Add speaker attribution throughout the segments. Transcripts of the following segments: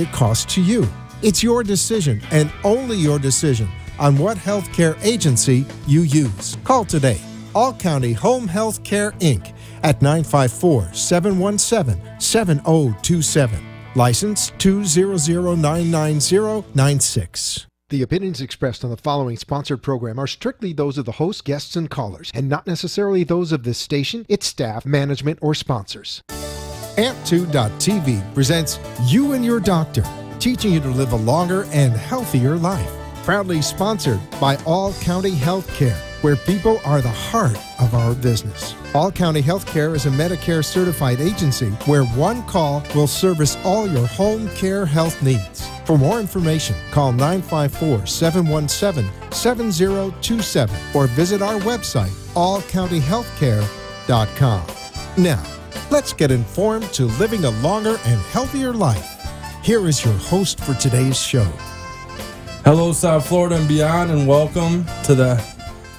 Speaker 1: it costs to you. It's your decision and only your decision on what healthcare agency you use. Call today. All County Home Health Care, Inc. at 954-717-7027. License 200999096. The opinions expressed on the following sponsored program are strictly those of the host, guests, and callers, and not necessarily those of this station, its staff, management, or sponsors. Amp2.tv presents You and Your Doctor, teaching you to live a longer and healthier life. Proudly sponsored by All County Healthcare, where people are the heart of our business. All County Healthcare is a Medicare certified agency where one call will service all your home care health needs. For more information, call 954-717-7027 or visit our website, allcountyhealthcare.com. Now, let's get informed to living a longer and healthier life. Here is your host for today's show.
Speaker 2: Hello, South Florida and beyond, and welcome to the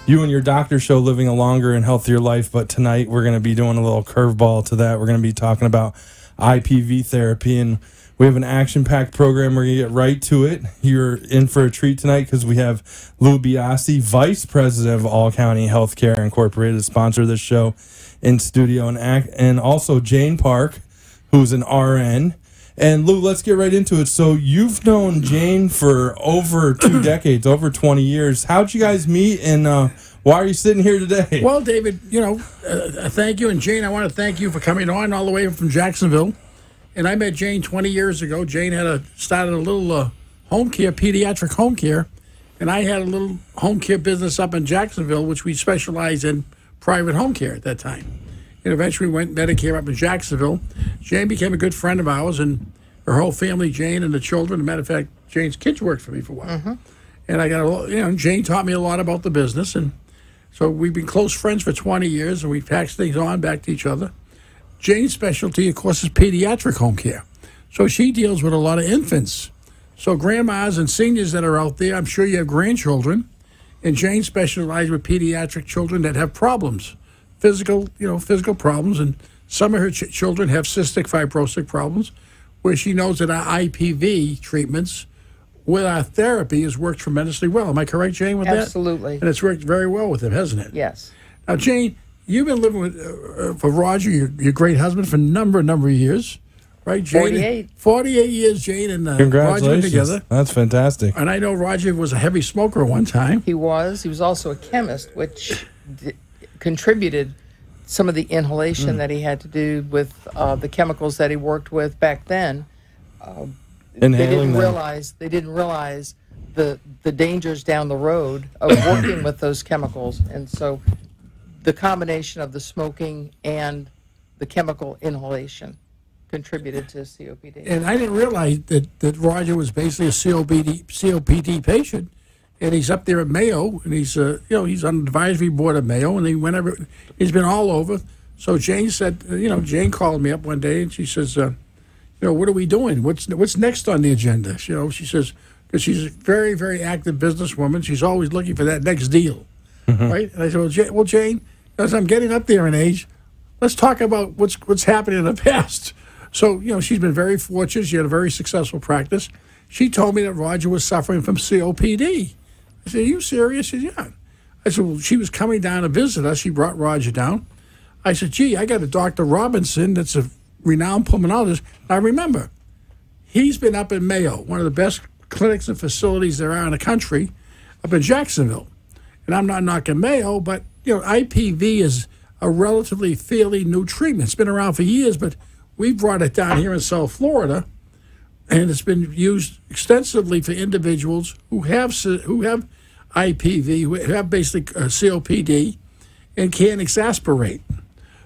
Speaker 2: You and Your Doctor show, living a longer and healthier life. But tonight we're going to be doing a little curveball to that. We're going to be talking about IPV therapy, and we have an action-packed program. We're going to get right to it. You're in for a treat tonight because we have Lou Biasi, Vice President of All County Healthcare Incorporated, sponsor of this show, in studio, and also Jane Park, who's an RN. And Lou, let's get right into it. So you've known Jane for over 2 decades, over 20 years. How'd you guys meet, and why are you sitting here today?
Speaker 3: Well, David, thank you. And Jane, I want to thank you for coming on all the way from Jacksonville. And I met Jane 20 years ago. Jane started a little home care, pediatric home care. And I had a little home care business up in Jacksonville, which we specialized in private home care at that time. And eventually went Medicare up in Jacksonville. Jane became a good friend of ours, and her whole family, Jane and the children. As a matter of fact, Jane's kids worked for me for a while. Mm-hmm. And I got Jane taught me a lot about the business, and so we've been close friends for 20 years, and we've passed things on back to each other. Jane's specialty, of course, is pediatric home care. So she deals with a lot of infants. So grandmas and seniors that are out there, I'm sure you have grandchildren, and Jane specializes with pediatric children that have problems. Physical problems, and some of her children have cystic fibrosis problems, where she knows that our IPV treatments with our therapy has worked tremendously well. Am I correct, Jane, with that?
Speaker 4: Absolutely.
Speaker 3: And it's worked very well with him, hasn't it?
Speaker 4: Yes.
Speaker 3: Now, Jane, you've been living with for Roger, your great husband, for a number of years, right, Jane?
Speaker 4: 48.
Speaker 3: 48 years, Jane and
Speaker 2: Congratulations.
Speaker 3: Roger together.
Speaker 2: That's fantastic.
Speaker 3: And I know Roger was a heavy smoker at one time.
Speaker 4: He was. He was also a chemist, which contributed some of the inhalation that he had to do with the chemicals that he worked with back then. They didn't realize the dangers down the road of working with those chemicals, and so the combination of the smoking and the chemical inhalation contributed to COPD.
Speaker 3: And I didn't realize that Roger was basically a COPD patient. And he's up there at Mayo, and he's on the advisory board of Mayo, and he's been all over. So Jane said, Jane called me up one day, and she says, what are we doing? What's next on the agenda? She says, because she's a very, very active businesswoman, she's always looking for that next deal, right? And I said, well, Jane, as I'm getting up there in age, let's talk about what's happened in the past. So, she's been very fortunate. She had a very successful practice. She told me that Roger was suffering from COPD. I said, are you serious? She said, yeah. I said, well, she was coming down to visit us. She brought Roger down. I said, gee, I got a Dr. Robinson that's a renowned pulmonologist. Now, remember, he's been up in Mayo, one of the best clinics and facilities there are in the country, up in Jacksonville. And I'm not knocking Mayo, but, IPV is a relatively fairly new treatment. It's been around for years, but we brought it down here in South Florida, and it's been used extensively for individuals who have IPV, who have basically COPD, and can't exasperate.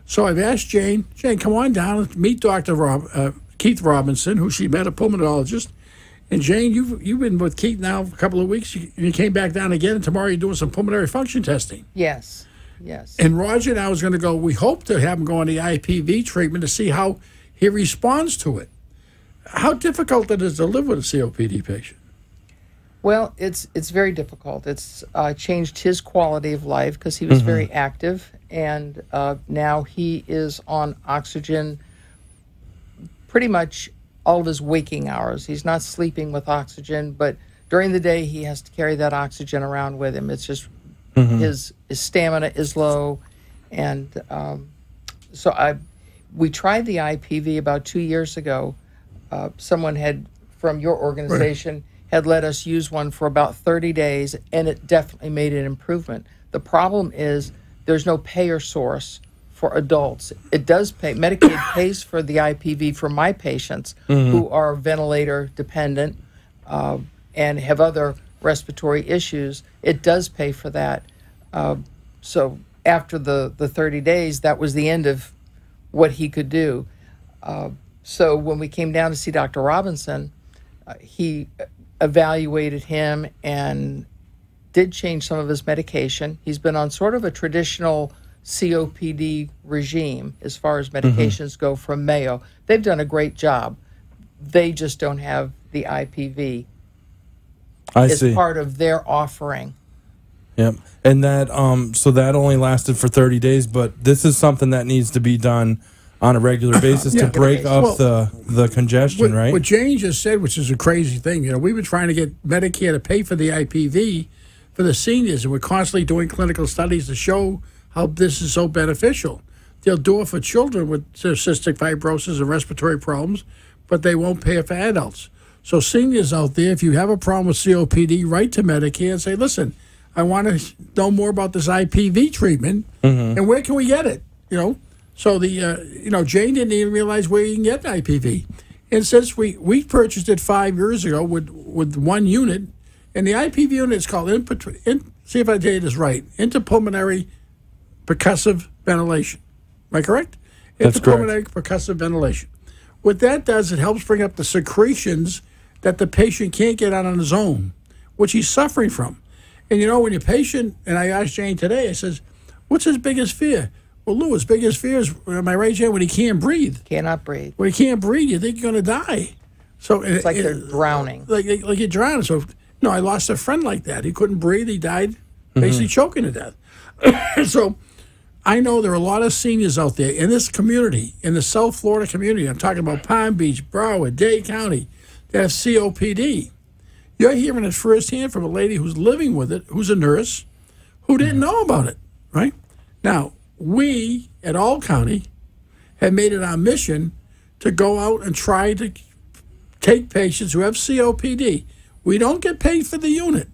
Speaker 3: So I've asked Jane, come on down and meet Dr. Keith Robinson, who she met, a pulmonologist. And Jane, you've been with Keith now for a couple of weeks. You came back down again, and tomorrow you're doing some pulmonary function testing.
Speaker 4: Yes.
Speaker 3: And Roger now is going to go, we hope to have him go on the IPV treatment to see how he responds to it. How difficult it is to live with a COPD patient?
Speaker 4: Well, it's very difficult. It's changed his quality of life because he was very active, and now he is on oxygen pretty much all of his waking hours. He's not sleeping with oxygen, but during the day he has to carry that oxygen around with him. It's just his stamina is low, and we tried the IPV about 2 years ago. Someone had from your organization had let us use one for about 30 days, and it definitely made an improvement. The problem is there's no payer source for adults. It does pay. Medicaid pays for the IPV for my patients who are ventilator dependent and have other respiratory issues. It does pay for that. So after the 30 days, that was the end of what he could do. So when we came down to see Dr. Robinson, he evaluated him and did change some of his medication. He's been on sort of a traditional COPD regime as far as medications go from Mayo. They've done a great job. They just don't have the IPV as part of their offering.
Speaker 2: Yep. And that so that only lasted for 30 days, but this is something that needs to be done on a regular basis to break up the congestion, right?
Speaker 3: What Jane just said, which is a crazy thing, we've been trying to get Medicare to pay for the IPV for the seniors, and we're constantly doing clinical studies to show how this is so beneficial. They'll do it for children with cystic fibrosis and respiratory problems, but they won't pay it for adults. So seniors out there, if you have a problem with COPD, write to Medicare and say, listen, I want to know more about this IPV treatment, and where can we get it? So Jane didn't even realize where you can get the IPV. And since we purchased it 5 years ago with one unit, and the IPV unit is called, see if I tell you this right, interpulmonary percussive ventilation. Am I correct?
Speaker 2: That's
Speaker 3: interpulmonary
Speaker 2: correct.
Speaker 3: Percussive ventilation. What that does, it helps bring up the secretions that the patient can't get out on his own, which he's suffering from. And when your patient, and I asked Jane today, I says, what's his biggest fear? Well, Lou, his biggest fear is, am I right, Jane, when he can't breathe?
Speaker 4: Cannot breathe.
Speaker 3: When he can't breathe, you think you're going to die. So
Speaker 4: it's like they're drowning.
Speaker 3: Like you're drowning. So, I lost a friend like that. He couldn't breathe. He died basically choking to death. So I know there are a lot of seniors out there in this community, in the South Florida community. I'm talking about Palm Beach, Broward, Dade County, that have COPD. You're hearing it firsthand from a lady who's living with it, who's a nurse, who didn't know about it, right? Now, we at All County have made it our mission to go out and try to take patients who have COPD. We don't get paid for the unit,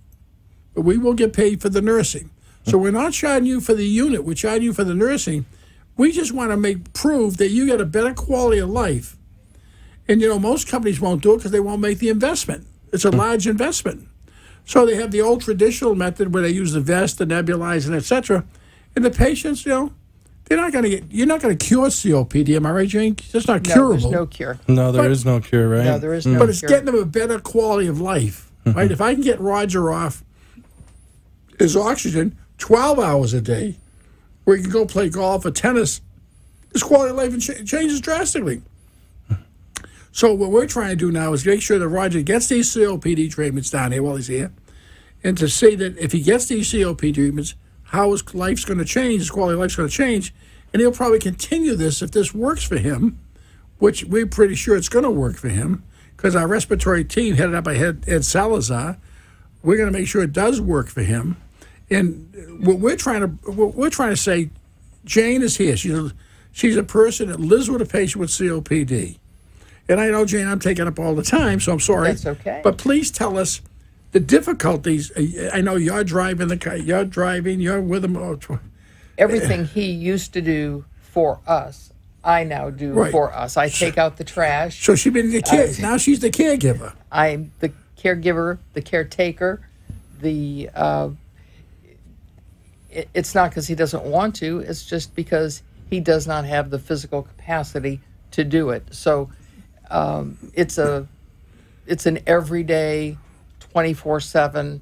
Speaker 3: but we will get paid for the nursing. So we're not charging you for the unit, we're charging you for the nursing. We just want to prove that you get a better quality of life. And, most companies won't do it because they won't make the investment. It's a large investment. So they have the old traditional method where they use the vest, the nebulizing, etc. And the patients, they're not going to get. You're not going to cure COPD, am I right, Jane? It's not curable.
Speaker 4: There's no cure.
Speaker 2: No, there is no cure, right?
Speaker 4: No, there is no
Speaker 3: But
Speaker 4: cure.
Speaker 3: it's getting them a better quality of life, right? If I can get Roger off his oxygen 12 hours a day, where he can go play golf or tennis, his quality of life changes drastically. So what we're trying to do now is make sure that Roger gets these COPD treatments down here while he's here, and to see that if he gets these COPD treatments, how his life's going to change, his quality of life's going to change, and he'll probably continue this if this works for him, which we're pretty sure it's going to work for him, because our respiratory team, headed up by Ed Salazar, we're going to make sure it does work for him. And what we're trying to say, Jane is here. She's a person that lives with a patient with COPD. And I know, Jane, I'm taking up all the time, so I'm sorry.
Speaker 4: That's okay.
Speaker 3: But please tell us the difficulties. I know you're driving the car. You're with him.
Speaker 4: Everything he used to do for us, I now do for us. I take out the trash.
Speaker 3: So she's been now she's the caregiver.
Speaker 4: I'm the caregiver, the caretaker. It's not because he doesn't want to. It's just because he does not have the physical capacity to do it. So it's an everyday, 24/7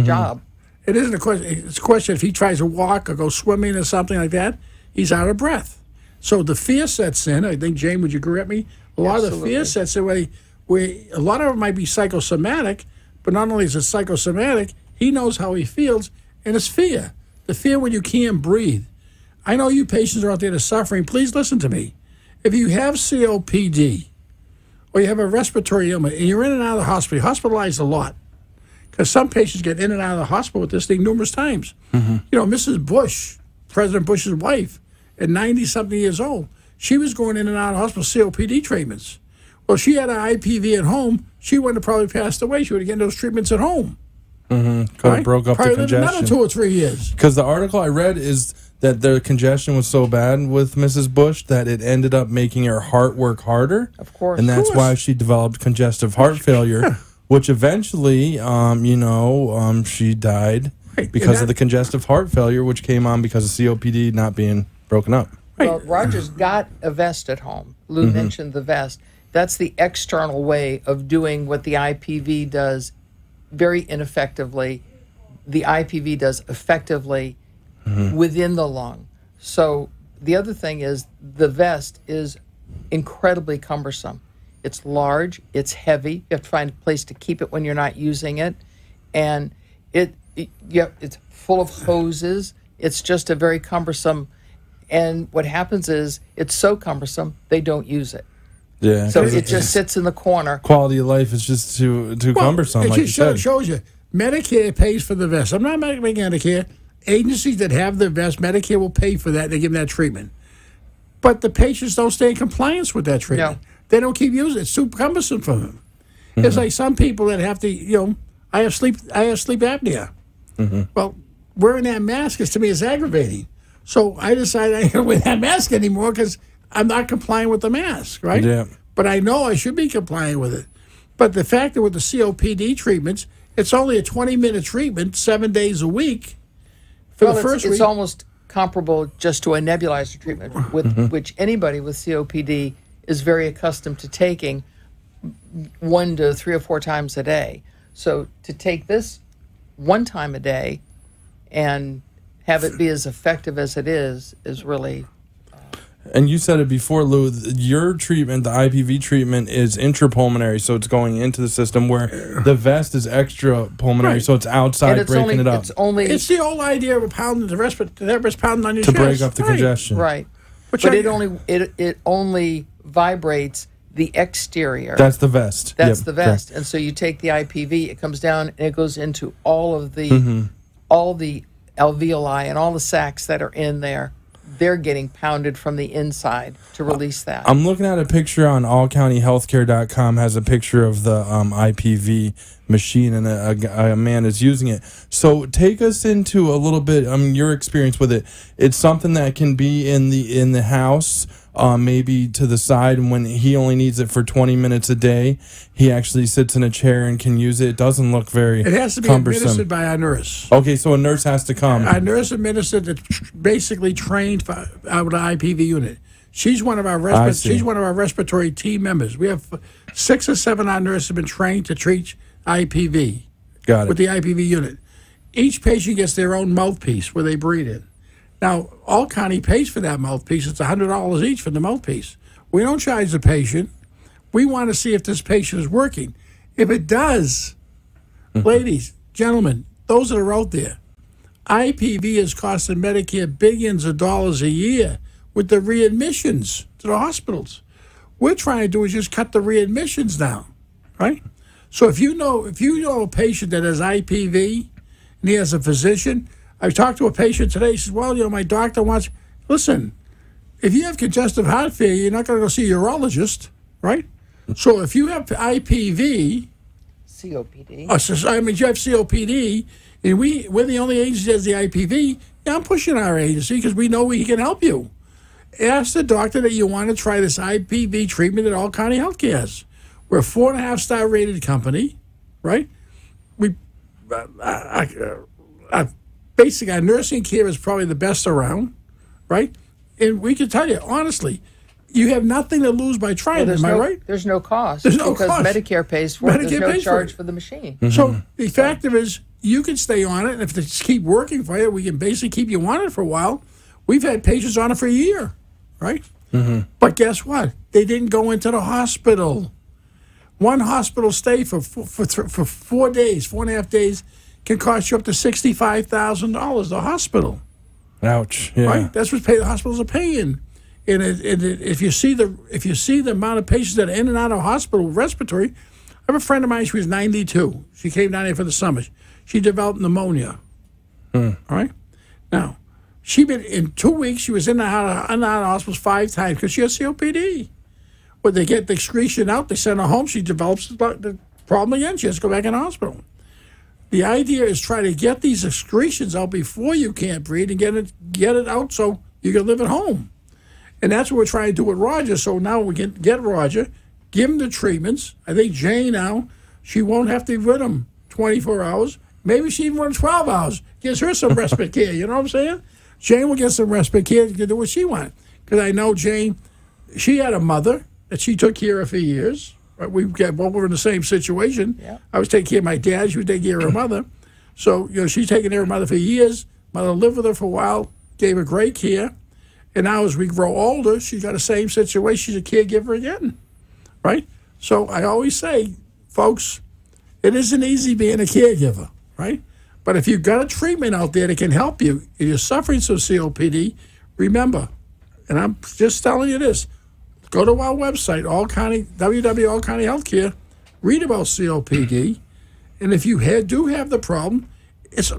Speaker 4: job.
Speaker 3: It isn't a question. It's a question if he tries to walk or go swimming or something like that, he's out of breath. So the fear sets in. I think, Jane, would you agree with me? A lot of the fear sets in where a lot of it might be psychosomatic, but not only is it psychosomatic, he knows how he feels, and it's fear. The fear when you can't breathe. I know you patients are out there that are suffering. Please listen to me. If you have COPD, or you have a respiratory ailment, and you're in and out of the hospital, hospitalized a lot. Because some patients get in and out of the hospital with this thing numerous times. You know, Mrs. Bush, President Bush's wife, at 90-something years old, she was going in and out of hospital COPD treatments. Well, she had an IPV at home. She wouldn't have probably passed away. She would have gotten those treatments at home.
Speaker 2: Could have broke up
Speaker 3: Probably
Speaker 2: the
Speaker 3: lived another
Speaker 2: congestion.
Speaker 3: 2 or 3 years.
Speaker 2: Because the article I read is that the congestion was so bad with Mrs. Bush that it ended up making her heart work harder.
Speaker 4: Of course.
Speaker 2: And that's
Speaker 3: Of course.
Speaker 2: why she developed congestive heart failure, which eventually, she died
Speaker 3: Right,
Speaker 2: because
Speaker 3: and
Speaker 2: of the congestive heart failure, which came on because of COPD not being broken up.
Speaker 4: Well, Roger's got a vest at home. Lou mentioned the vest. That's the external way of doing what the IPV does very ineffectively. The IPV does effectively within the lung. So the other thing is the vest is incredibly cumbersome. It's large, it's heavy. You have to find a place to keep it when you're not using it. And it's full of hoses. It's just a very cumbersome. And what happens is it's so cumbersome, they don't use it.
Speaker 2: Yeah.
Speaker 4: So
Speaker 2: 'cause
Speaker 4: it just sits in the corner.
Speaker 2: quality of life is just too cumbersome,
Speaker 3: It
Speaker 2: like you
Speaker 3: just
Speaker 2: said.
Speaker 3: shows you. Medicare pays for the vest. I'm not making Medicare. Agencies that have the vest, Medicare will pay for that. They give them that treatment. But the patients don't stay in compliance with that treatment.
Speaker 4: No.
Speaker 3: They don't keep using it. It's too cumbersome for them. It's like some people that have to, I have sleep apnea. Well, wearing that mask is, to me, is aggravating. So I decided I ain't going to wear that mask anymore because I'm not complying with the mask, right?
Speaker 2: Yeah.
Speaker 3: But I know I should be complying with it. But the fact that with the COPD treatments, it's only a 20-minute treatment, 7 days a week. For
Speaker 4: Well,
Speaker 3: the first
Speaker 4: it's
Speaker 3: week,
Speaker 4: almost comparable just to a nebulizer treatment, with which anybody with COPD is very accustomed to taking 1 to 3 or 4 times a day. So to take this 1 time a day and have it be as effective as it is really.
Speaker 2: And you said it before, Lou, your treatment, the IPV treatment, is intrapulmonary, so it's going into the system, where the vest is extra pulmonary,
Speaker 3: Right.
Speaker 2: so it's outside
Speaker 4: And it's
Speaker 2: breaking
Speaker 4: only,
Speaker 2: it up
Speaker 4: it's only
Speaker 3: it's the old idea of pounding the therapist pounding on your
Speaker 2: to
Speaker 3: chest.
Speaker 2: break up the
Speaker 3: Right.
Speaker 2: congestion.
Speaker 4: right,
Speaker 3: But
Speaker 4: but
Speaker 3: you-
Speaker 4: it only vibrates the exterior.
Speaker 2: That's the vest.
Speaker 4: That's
Speaker 2: Yep,
Speaker 4: the vest.
Speaker 2: correct.
Speaker 4: And so you take the IPV, it comes down and it goes into all of the alveoli and all the sacs that are in there. They're getting pounded from the inside to release that.
Speaker 2: I'm looking at a picture on allcountyhealthcare.com, has a picture of the IPV machine, and a man is using it. So take us into a little bit your experience with it. It's something that can be in the house, maybe to the side, and when he only needs it for 20 minutes a day, he actually sits in a chair and can use it. It doesn't look very
Speaker 3: It has to be
Speaker 2: cumbersome.
Speaker 3: administered by a nurse.
Speaker 2: Okay, so a nurse has to come.
Speaker 3: A nurse administered that's basically trained out of the IPV unit. She's one of our
Speaker 2: see.
Speaker 3: she's one of our respiratory team members. We have 6 or 7 of our nurses have been trained to treat IPV
Speaker 2: Got
Speaker 3: with
Speaker 2: it.
Speaker 3: the IPV unit. Each patient gets their own mouthpiece where they breathe in. Now, All County pays for that mouthpiece. It's $100 each for the mouthpiece. We don't charge the patient. We want to see if this patient is working. If it does, ladies, gentlemen, those that are out there, IPV is costing Medicare billions of dollars a year with the readmissions to the hospitals. We're trying to do is just cut the readmissions down, right? So if you know a patient that has IPV and he has a physician, I talked to a patient today. He says, well, my doctor wants, listen, if you have congestive heart failure, you're not going to go see a urologist, right? So if you have IPV,
Speaker 4: COPD.
Speaker 3: you have COPD, and we're the only agency that has the IPV, yeah, I'm pushing our agency because we know we can help you. Ask the doctor that you want to try this IPV treatment that All County Healthcare has. We're a 4.5-star rated company, right? Basically, our nursing care is probably the best around, right? And we can tell you, honestly, you have nothing to lose by trying it, am I right?
Speaker 4: There's no cost.
Speaker 3: There's no
Speaker 4: because
Speaker 3: cost.
Speaker 4: Medicare pays for it.
Speaker 3: Medicare
Speaker 4: There's no
Speaker 3: pays for
Speaker 4: charge
Speaker 3: it.
Speaker 4: for the machine.
Speaker 3: So the fact of it is, you can stay on it, and if they just keep working for you, we can basically keep you on it for a while. We've had patients on it for a year, right? But guess what? They didn't go into the hospital. One hospital stay for 4 days, 4.5 days, can cost you up to $65,000. The hospital,
Speaker 2: Ouch. Yeah.
Speaker 3: right? That's what the hospitals are paying. And if you see the amount of patients that are in and out of hospital with respiratory, I have a friend of mine. She was 92. She came down here for the summer. She developed pneumonia. All right. Now, in 2 weeks. She was in and out of hospitals 5 times because she has COPD. When they get the excretion out, they send her home. She develops the problem again. She has to go back in the hospital. The idea is try to get these excretions out before you can't breathe and get it out so you can live at home. And that's what we're trying to do with Roger. So now we can get Roger, give him the treatments. I think Jane now, she won't have to be with him 24 hours. Maybe she even wants 12 hours. Gives her some respite care. You know what I'm saying? Jane will get some respite care to do what she wants. Because I know Jane, she had a mother that she took care of for years. Right? We were in the same situation.
Speaker 4: Yeah.
Speaker 3: I was taking care of my dad. She was taking care of her mother. So, she's taken care of her mother for years. Mother lived with her for a while, gave her great care. And now as we grow older, she's got the same situation. She's a caregiver again, right? So I always say, folks, it isn't easy being a caregiver, right? But if you've got a treatment out there that can help you, if you're suffering from COPD, remember, and I'm just telling you this, go to our website, www.All County Healthcare, read about COPD, and if you do have the problem, it's,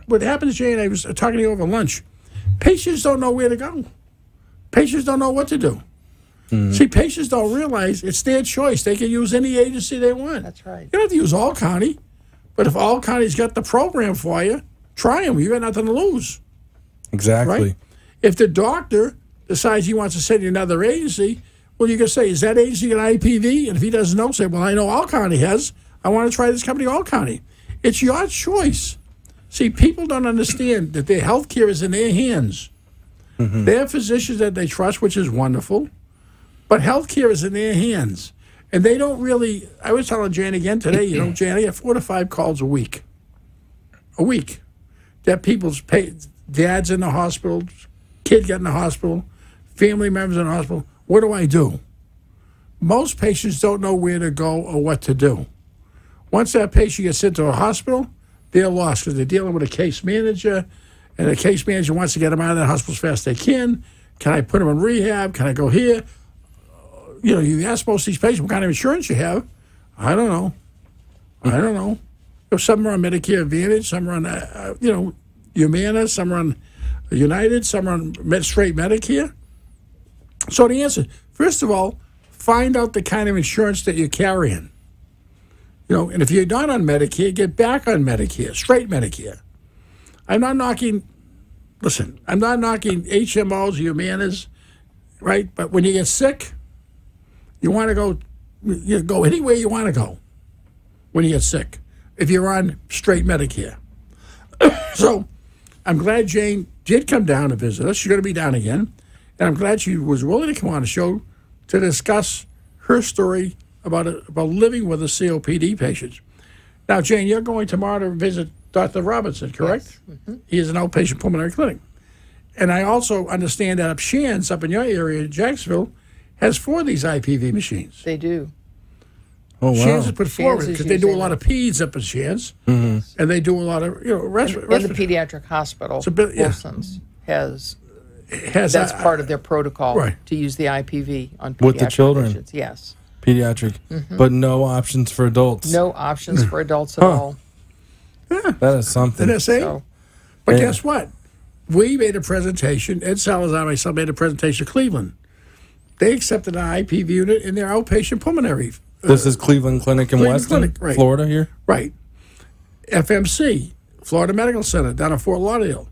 Speaker 3: what happens, Jane, I was talking to you over lunch, patients don't know where to go. Patients don't know what to do. See, patients don't realize it's their choice. They can use any agency they want.
Speaker 4: That's right.
Speaker 3: You don't have to use All County, but if All County's got the program for you, try them. You got nothing to lose.
Speaker 2: Exactly.
Speaker 3: Right? If the doctor decides he wants to send you another agency, well, you can say, is that agency an IPV? And if he doesn't know, say, well, I know All County has. I want to try this company, All County. It's your choice. See, people don't understand that their health care is in their hands. They have physicians that they trust, which is wonderful, but health care is in their hands. And they don't really, I was telling Jan again today, Jan, I get 4 to 5 calls a week. That people's dad's in the hospital, kid got in the hospital, family members in the hospital. What do I do? Most patients don't know where to go or what to do. Once that patient gets into a hospital, they're lost because they're dealing with a case manager, and the case manager wants to get them out of the hospital as fast as they can. Can I put them in rehab? Can I go here? You ask most of these patients what kind of insurance you have. I don't know. Some are on Medicare Advantage, some are on, Humana, some are on United, some are on straight Medicare. So the answer, first of all, find out the kind of insurance that you're carrying. And if you're not on Medicare, get back on Medicare, straight Medicare. I'm not knocking HMOs, Humanas, right? But when you get sick, you want to go anywhere you want to go when you get sick, if you're on straight Medicare. So I'm glad Jane did come down to visit us. She's going to be down again. And I'm glad she was willing to come on the show to discuss her story about living with a COPD patient. Now, Jane, you're going tomorrow to visit Dr. Robinson, correct? Yes. He is an outpatient pulmonary clinic. And I also understand that Shands, up in your area, in Jacksonville, has 4 of these IPV machines.
Speaker 4: They do.
Speaker 2: Oh, wow.
Speaker 3: Shands has put forward because they do a lot of peds up in Shands, and they do a lot of
Speaker 4: in the pediatric hospital. Wilson's has that's part of their protocol to use the IPV on pediatric
Speaker 2: with the children.
Speaker 4: Patients. Yes,
Speaker 2: pediatric, but no options for adults.
Speaker 4: No options for adults at all.
Speaker 3: Yeah,
Speaker 2: that is something.
Speaker 3: But guess what? We made a presentation. Ed Salazar and myself made a presentation to Cleveland. They accepted an IPV unit in their outpatient pulmonary.
Speaker 2: This is Cleveland Clinic in Weston, Florida here?
Speaker 3: Right. FMC, Florida Medical Center, down in Fort Lauderdale.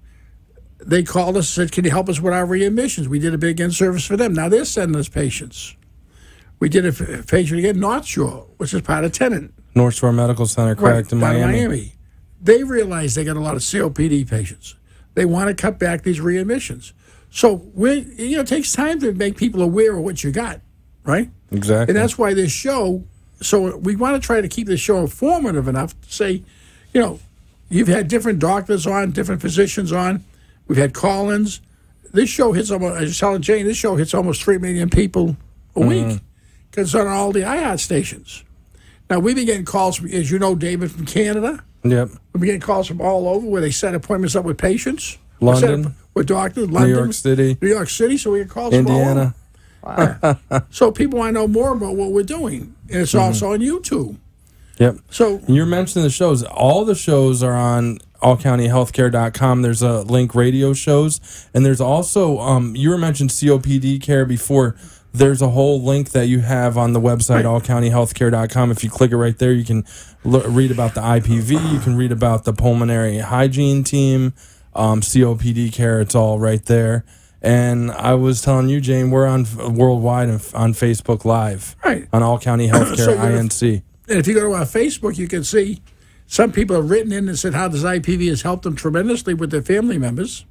Speaker 3: They called us and said, can you help us with our readmissions? We did a big in-service for them. Now they're sending us patients. We did a patient again, North Shore, which is part of Tennant.
Speaker 2: North Shore Medical Center, correct, in Miami.
Speaker 3: They realized they got a lot of COPD patients. They want to cut back these readmissions. So it takes time to make people aware of what you got, right?
Speaker 2: Exactly.
Speaker 3: And that's why this show, so we want to try to keep this show informative enough to say, you've had different doctors on, different physicians on. We've had call-ins. This show hits almost, I was telling Jane, this show hits almost 3 million people a week because it's on all the iHeart stations. Now, we've been getting calls from, as you know, David, from Canada.
Speaker 2: Yep.
Speaker 3: We've been getting calls from all over where they set appointments up with patients.
Speaker 2: London,
Speaker 3: with doctors, London,
Speaker 2: New York City,
Speaker 3: so we can call them all
Speaker 2: Indiana.
Speaker 3: over. Wow. So people want to know more about what we're doing, and it's also on YouTube.
Speaker 2: Yep.
Speaker 3: So
Speaker 2: you're mentioning the shows. All the shows are on allcountyhealthcare.com. There's a link radio shows, and there's also you were mentioning COPD care before. There's a whole link that you have on the website allcountyhealthcare.com. If you click it right there, you can read about the IPV. You can read about the pulmonary hygiene team, COPD care. It's all right there. And I was telling you, Jane, we're on worldwide on Facebook Live,
Speaker 3: right,
Speaker 2: on All County Healthcare INC.
Speaker 3: And if you go to our Facebook, you can see some people have written in and said how this IPV has helped them tremendously with their family members.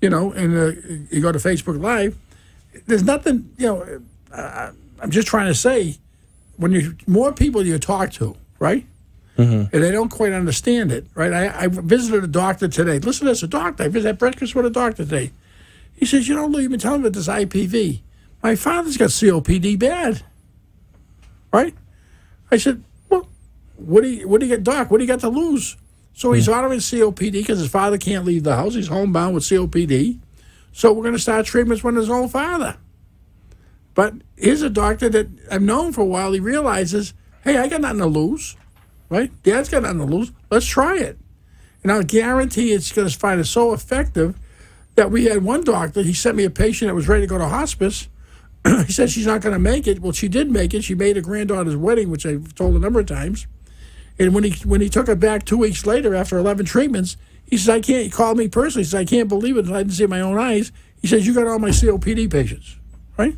Speaker 3: You know, and you go to Facebook Live. There's nothing, you know, I'm just trying to say, when more people you talk to, right, and they don't quite understand it, right? I visited a doctor today. Listen to this, a doctor. I had breakfast with a doctor today. He says, you know, Lou, you've been telling me about this IPV. My father's got COPD bad, right? I said, well, what do you get, Doc? What do you got to lose? So he's ordering COPD because his father can't leave the house. He's homebound with COPD. So we're going to start treatments with his own father. But here's a doctor that I've known for a while. He realizes, hey, I got nothing to lose, right? Dad's got nothing to lose. Let's try it. And I guarantee it's going to find it so effective that we had one doctor, he sent me a patient that was ready to go to hospice. He said she's not going to make it. Well, she did make it. She made her granddaughter's wedding, which I've told a number of times. And when he took her back 2 weeks later after 11 treatments, he says, he called me personally. He says, I can't believe it. I didn't see it with my own eyes. He says, you got all my COPD patients, right?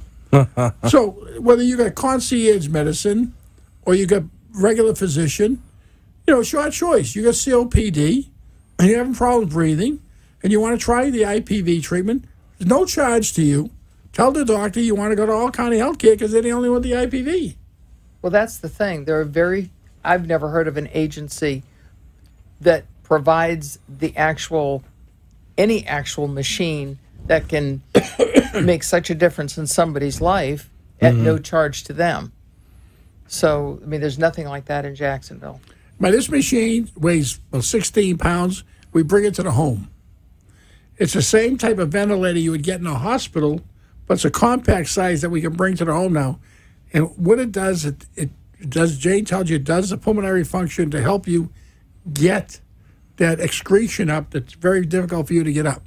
Speaker 3: So whether you got concierge medicine or you got regular physician, you know, short choice. You got COPD and you're having problems breathing and you want to try the IPV treatment, there's no charge to you. Tell the doctor you want to go to All County Healthcare because they're the only one with the IPV.
Speaker 4: Well, that's the thing. I've never heard of an agency that provides any actual machine that can make such a difference in somebody's life at no charge to them. So, I mean, there's nothing like that in Jacksonville.
Speaker 3: Now, this machine weighs 16 pounds. We bring it to the home. It's the same type of ventilator you would get in a hospital, but it's a compact size that we can bring to the home now. And what it does, it does, Jane tells you, it does the pulmonary function to help you get that excretion up that's very difficult for you to get up.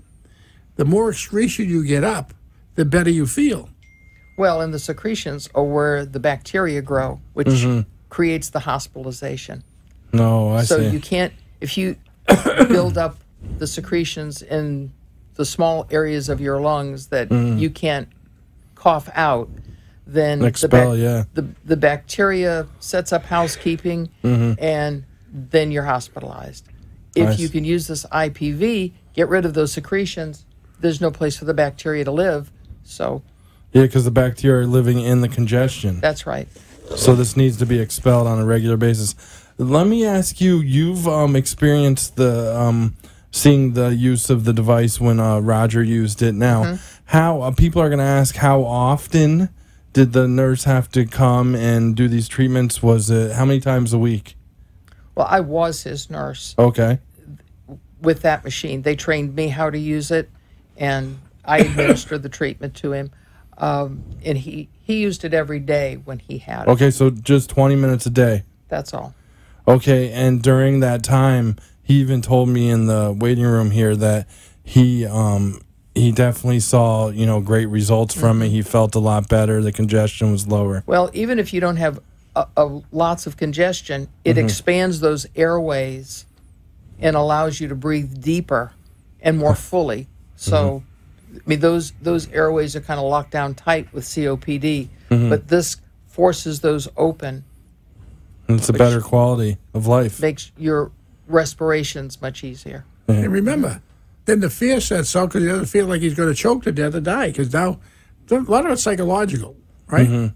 Speaker 3: The more excretion you get up, the better you feel.
Speaker 4: Well, and the secretions are where the bacteria grow, which creates the hospitalization.
Speaker 2: No, I see.
Speaker 4: So you can't, if you build up the secretions in the small areas of your lungs that you can't cough out, then the bacteria sets up housekeeping, and then you're hospitalized. If you can use this IPV, get rid of those secretions, there's no place for the bacteria to live. So,
Speaker 2: yeah, because the bacteria are living in the congestion.
Speaker 4: That's right.
Speaker 2: So this needs to be expelled on a regular basis. Let me ask you, you've experienced the seeing the use of the device when Roger used it. Now, how people are going to ask, how often did the nurse have to come and do these treatments? Was it how many times a week?
Speaker 4: Well, I was his nurse.
Speaker 2: Okay.
Speaker 4: With that machine, they trained me how to use it, and I administered the treatment to him. And he used it every day when he had it.
Speaker 2: Okay, so just 20 minutes a day.
Speaker 4: That's all.
Speaker 2: Okay, and during that time, he even told me in the waiting room here that he definitely saw, great results from it. He felt a lot better. The congestion was lower.
Speaker 4: Well, even if you don't have lots of congestion, it expands those airways and allows you to breathe deeper and more fully. So, I mean, those airways are kind of locked down tight with COPD, but this forces those open.
Speaker 2: And it's a better quality of life.
Speaker 4: Makes your respirations much easier.
Speaker 3: And remember, then the fear sets so because he doesn't feel like he's going to choke to death or die, because now a lot of it's psychological, right? And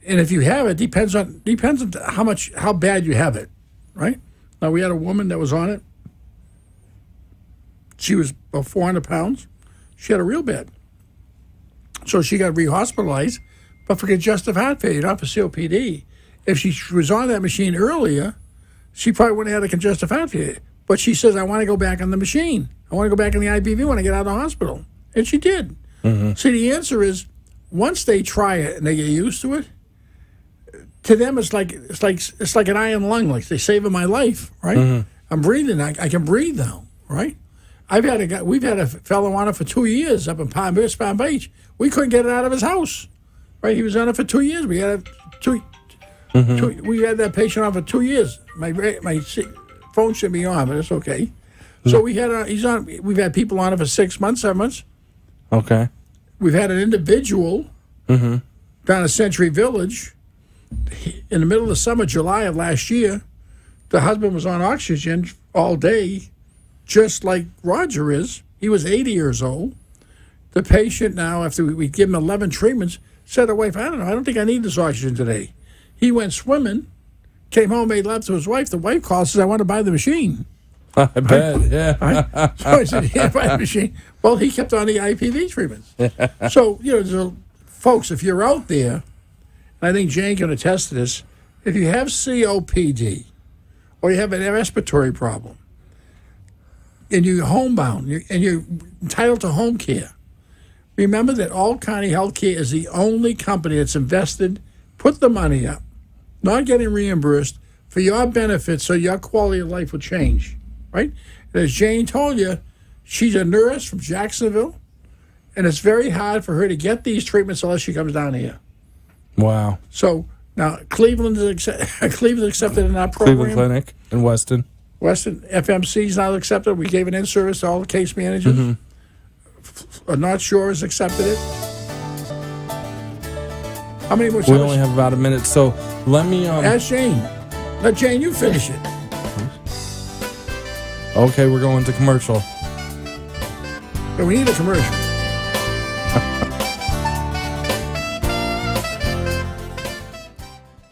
Speaker 3: if you have it, depends on how bad you have it, right? Now, we had a woman that was on it. She was about 400 pounds. She had a real bad. So she got re-hospitalized, but for congestive heart failure, not for COPD. If she was on that machine earlier, she probably wouldn't have had a congestive heart failure. But she says, I want to go back on the machine. I want to go back in the IPV when I get out of the hospital. And she did. See, the answer is, once they try it and they get used to it, to them it's like an iron lung. Like, they saving my life, right? I'm breathing. I can breathe now, right? We've had a fellow on it for 2 years up in Palm Beach. We couldn't get it out of his house, right? He was on it for 2 years. We had we had that patient on for 2 years. My phone should be on, but it's okay. So we've had people on it for 6 months, 7 months.
Speaker 2: Okay.
Speaker 3: We've had an individual down at Century Village in the middle of the summer, July of last year. The husband was on oxygen all day, just like Roger is. He was 80 years old. The patient now, after we give him 11 treatments, said to the wife, I don't think I need this oxygen today. He went swimming, came home, made love to his wife. The wife calls, says, I want to buy the machine.
Speaker 2: I bet, yeah.
Speaker 3: Right? So I said, yeah, buy the machine. Well, he kept on the IPV treatments. So, folks, if you're out there, and I think Jane can attest to this, if you have COPD or you have a respiratory problem and you're homebound and you're entitled to home care, remember that All County Healthcare is the only company that's invested, put the money up, not getting reimbursed for your benefit so your quality of life will change, right? And as Jane told you, she's a nurse from Jacksonville, and it's very hard for her to get these treatments unless she comes down here.
Speaker 2: Wow.
Speaker 3: So now Cleveland is accepted in our program.
Speaker 2: Cleveland Clinic in Weston.
Speaker 3: FMC is now accepted. We gave an in-service to all the case managers. North Shore has accepted it. How many more?
Speaker 2: We only have about a minute, so let me.
Speaker 3: Ask Jane. Let Jane, you finish it.
Speaker 2: Okay, we're going to commercial.
Speaker 3: But we need a commercial.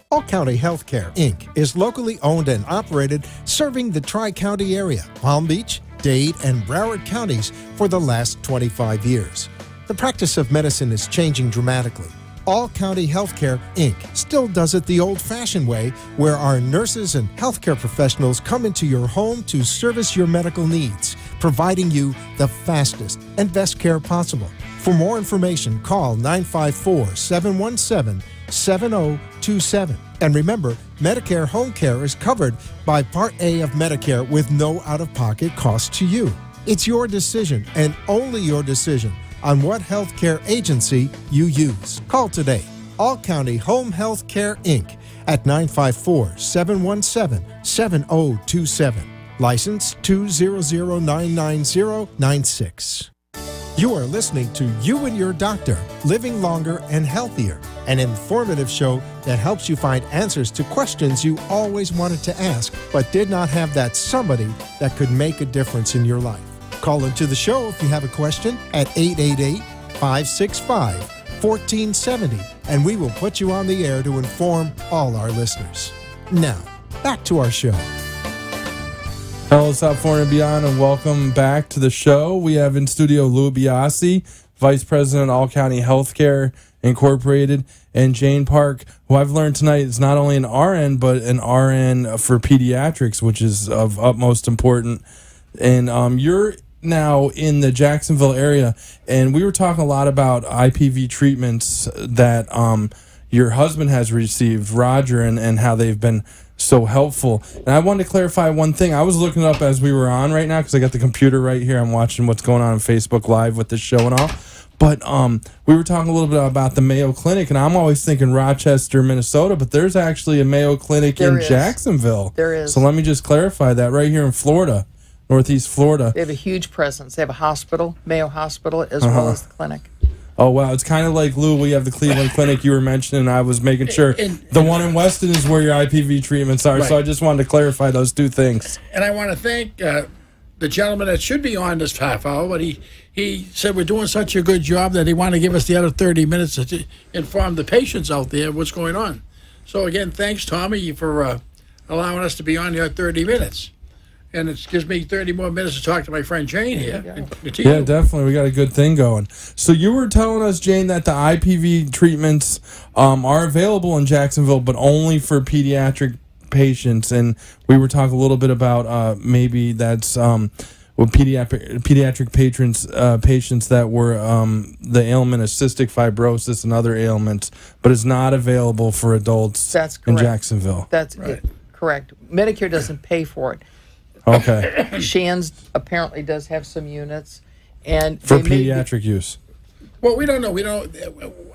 Speaker 1: All County Healthcare, Inc. is locally owned and operated, serving the Tri-County area, Palm Beach, Dade, and Broward counties for the last 25 years. The practice of medicine is changing dramatically. All County Healthcare, Inc. still does it the old-fashioned way, where our nurses and healthcare professionals come into your home to service your medical needs, providing you the fastest and best care possible. For more information, call 954-717-7027. And remember, Medicare Home Care is covered by Part A of Medicare with no out-of-pocket cost to you. It's your decision, and only your decision, on what healthcare agency you use. Call today. All County Home Health Care, Inc. at 954-717-7027. License 200999096. You are listening to You and Your Doctor, Living Longer and Healthier, an informative show that helps you find answers to questions you always wanted to ask, but did not have that somebody that could make a difference in your life. Call into the show if you have a question at 888-565-1470, and we will put you on the air to inform all our listeners. Now, back to our show.
Speaker 2: Hello, South Florida and beyond, and welcome back to the show. We have in studio Lou Biasi, Vice President, All County Healthcare Incorporated, and Jane Park, who I've learned tonight is not only an RN, but an RN for pediatrics, which is of utmost importance. And you're now in the Jacksonville area, and we were talking a lot about IPV treatments that your husband has received, Roger, and how they've been so helpful. And I wanted to clarify one thing. I was looking up as we were on right now because I got the computer right here. I'm watching what's going on Facebook Live with this show and all. But we were talking a little bit about the Mayo Clinic, and I'm always thinking Rochester, Minnesota, but there's actually a Mayo Clinic in Jacksonville.
Speaker 4: There is.
Speaker 2: So let me just clarify that right here in Florida, Northeast Florida.
Speaker 4: They have a huge presence. They have a hospital, Mayo Hospital, as well as the clinic.
Speaker 2: Oh, wow. It's kind of like, Lou, we have the Cleveland Clinic you were mentioning. I was making sure the one in Weston is where your IPV treatments are. Right. So I just wanted to clarify those two things.
Speaker 3: And I want to thank the gentleman that should be on this half hour, but he said we're doing such a good job that he wanted to give us the other 30 minutes to inform the patients out there what's going on. So, again, thanks, Tommy, for allowing us to be on your 30 minutes. And it gives me 30 more minutes to talk to my friend Jane here.
Speaker 2: Yeah, definitely. We got a good thing going. So you were telling us, Jane, that the IPV treatments are available in Jacksonville, but only for pediatric patients. And we were talking a little bit about maybe that's with pediatric patients that were the ailment of cystic fibrosis and other ailments, but is not available for adults.
Speaker 4: That's correct.
Speaker 2: In Jacksonville.
Speaker 4: That's correct. Medicare doesn't pay for it.
Speaker 2: Okay.
Speaker 4: Shands apparently does have some units, and
Speaker 2: for pediatric use.
Speaker 3: Well, we don't know. We don't.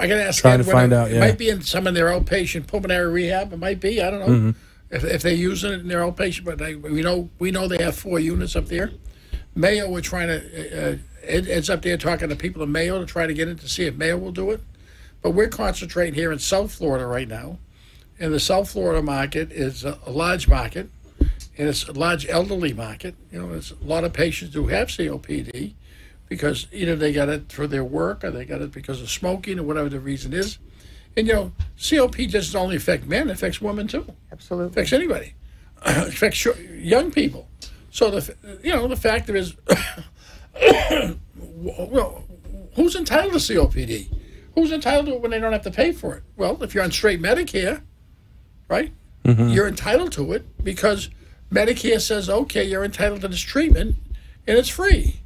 Speaker 3: I got to ask.
Speaker 2: Trying to find out.
Speaker 3: It might be in some of their outpatient pulmonary rehab. It might be. I don't know if they're using it in their outpatient. But we know they have 4 units up there. Mayo, we're trying to. Ed's up there talking to people in Mayo to try to get it to see if Mayo will do it. But we're concentrating here in South Florida right now, and the South Florida market is a large market, and it's a large elderly market. There's a lot of patients who have COPD because either they got it through their work or they got it because of smoking or whatever the reason is. And, COPD doesn't only affect men, it affects women too.
Speaker 4: Absolutely.
Speaker 3: It affects anybody. It affects young people. So, the factor is, well, who's entitled to COPD? Who's entitled to it when they don't have to pay for it? Well, if you're on straight Medicare, right, you're entitled to it because Medicare says, okay, you're entitled to this treatment and it's free,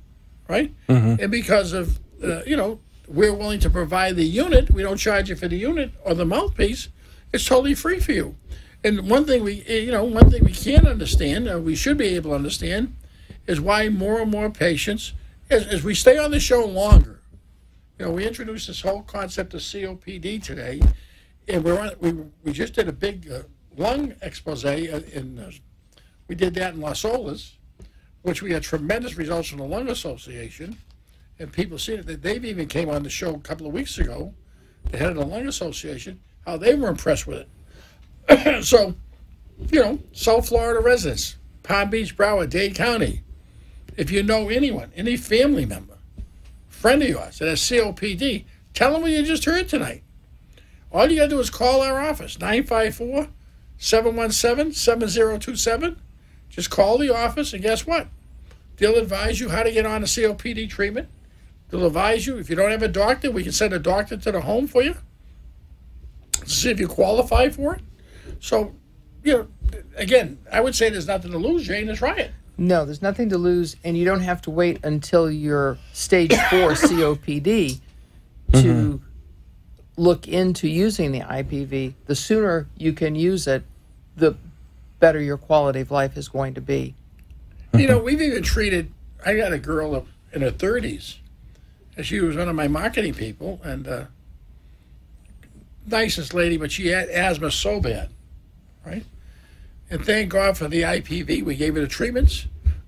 Speaker 3: right? And because of, we're willing to provide the unit, we don't charge you for the unit or the mouthpiece, it's totally free for you. And one thing we can't understand, or we should be able to understand, is why more and more patients, as we stay on the show longer, we introduced this whole concept of COPD today, and we just did a big lung expose we did that in Las Olas, which we had tremendous results from the Lung Association, and people seen it. They've even came on the show a couple of weeks ago, the head of the Lung Association, how they were impressed with it. So, South Florida residents, Palm Beach, Broward, Dade County, if you know anyone, any family member, friend of yours that has COPD, tell them what you just heard tonight. All you got to do is call our office, 954-717-7027. Just call the office, and guess what? They'll advise you how to get on a COPD treatment. They'll advise you. If you don't have a doctor, we can send a doctor to the home for you to see if you qualify for it. So, again, I would say there's nothing to lose, Jane, to try it.
Speaker 4: No, there's nothing to lose, and you don't have to wait until you're stage 4 COPD to look into using the IPV. The sooner you can use it, the better your quality of life is going to be.
Speaker 3: We've even treated, I got a girl in her 30s, and she was one of my marketing people, and nicest lady, but she had asthma so bad, right? And thank God for the IPV. We gave her the treatments.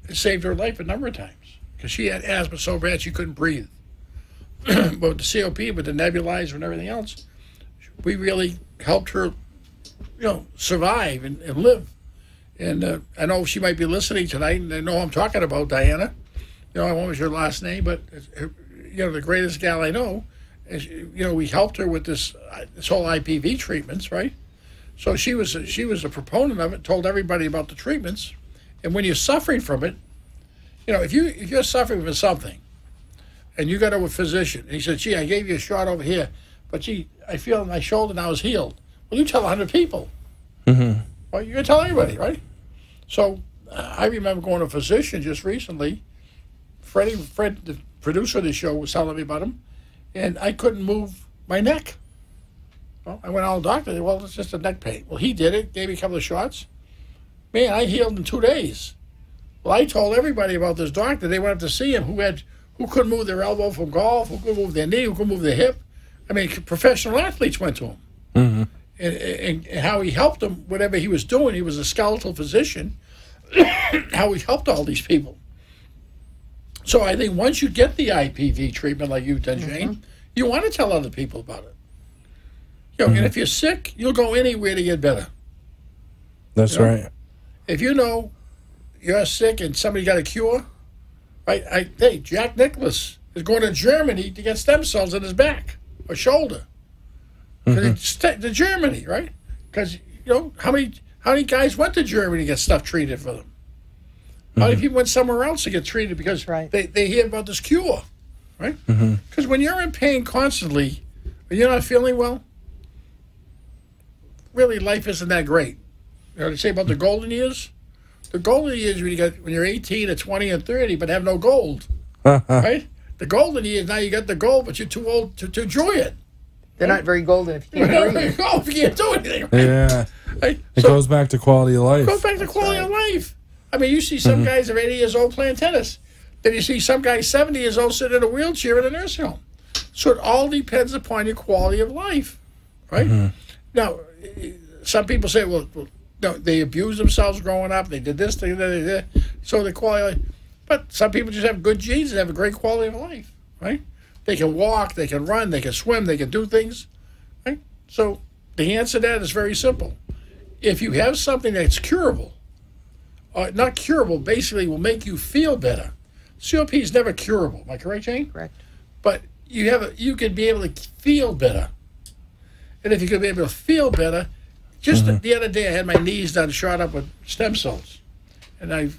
Speaker 3: It saved her life a number of times because she had asthma so bad she couldn't breathe. But with the COPD, with the nebulizer and everything else, we really helped her, survive and live. And I know she might be listening tonight, and I know I'm talking about Diana. What was your last name? But, the greatest gal I know. We helped her with this whole IPV treatments, right? So she was a proponent of it, told everybody about the treatments. And when you're suffering from it, if you're suffering from something, and you go to a physician, and he said, gee, I gave you a shot over here, but gee, I feel my shoulder now is healed. Well, you tell 100 people. Well, you're going to tell everybody, right? So I remember going to a physician just recently. Fred, the producer of the show, was telling me about him, and I couldn't move my neck. Well, I went to the doctor. Well, it's just a neck pain. Well, he did it, gave me a couple of shots. Man, I healed in 2 days. Well, I told everybody about this doctor. They went up to see him who couldn't move their elbow from golf, who couldn't move their knee, who couldn't move their hip. I mean, professional athletes went to him. And how he helped them, whatever he was doing, he was a skeletal physician, how he helped all these people. So I think once you get the IPV treatment like you've done, Jane, you want to tell other people about it. And if you're sick, you'll go anywhere to get better.
Speaker 2: That's right.
Speaker 3: If you're sick and somebody got a cure, right? Hey, Jack Nicklaus is going to Germany to get stem cells in his back or shoulder. To Germany, right? Because how many guys went to Germany to get stuff treated for them? How many people went somewhere else to get treated because they hear about this cure, right? Because when you're in pain constantly and you're not feeling well, really life isn't that great. They say about the golden years, The golden years when you're 18 or 20 and 30, but have no gold, right? The golden years, now you got the gold, but you're too old to enjoy it.
Speaker 4: They're not very golden if you can't breathe.
Speaker 3: If you can't do anything. Right?
Speaker 2: Yeah.
Speaker 3: Right?
Speaker 2: It goes back to quality of life.
Speaker 3: It goes back to quality of life. I mean, you see some guys are 80 years old playing tennis. Then you see some guys 70 years old sitting in a wheelchair in a nursing home. So it all depends upon your quality of life, right? Now, some people say, well, no, they abused themselves growing up. They did this, they did that. So the quality of life. But some people just have good genes and have a great quality of life, right? They can walk, they can run, they can swim, they can do things, right? So the answer to that is very simple. If you have something that's curable, not curable, basically will make you feel better. COP is never curable. Am I correct, Jane?
Speaker 4: Correct.
Speaker 3: But you could be able to feel better. And if you could be able to feel better, just the other day I had my knees done, shot up with stem cells. And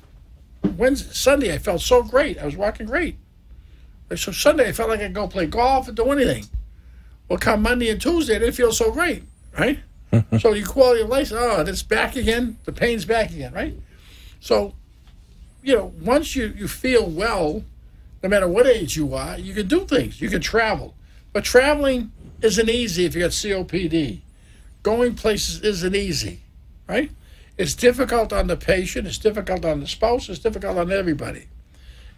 Speaker 3: Sunday I felt so great. I was walking great. So Sunday I felt like I could go play golf and do anything. Well, come Monday and Tuesday I didn't feel so great, right? So your quality of life, it's back again. The pain's back again, right? So, once you feel well, no matter what age you are, you can do things. You can travel. But traveling isn't easy if you got COPD. Going places isn't easy, right? It's difficult on the patient. It's difficult on the spouse. It's difficult on everybody.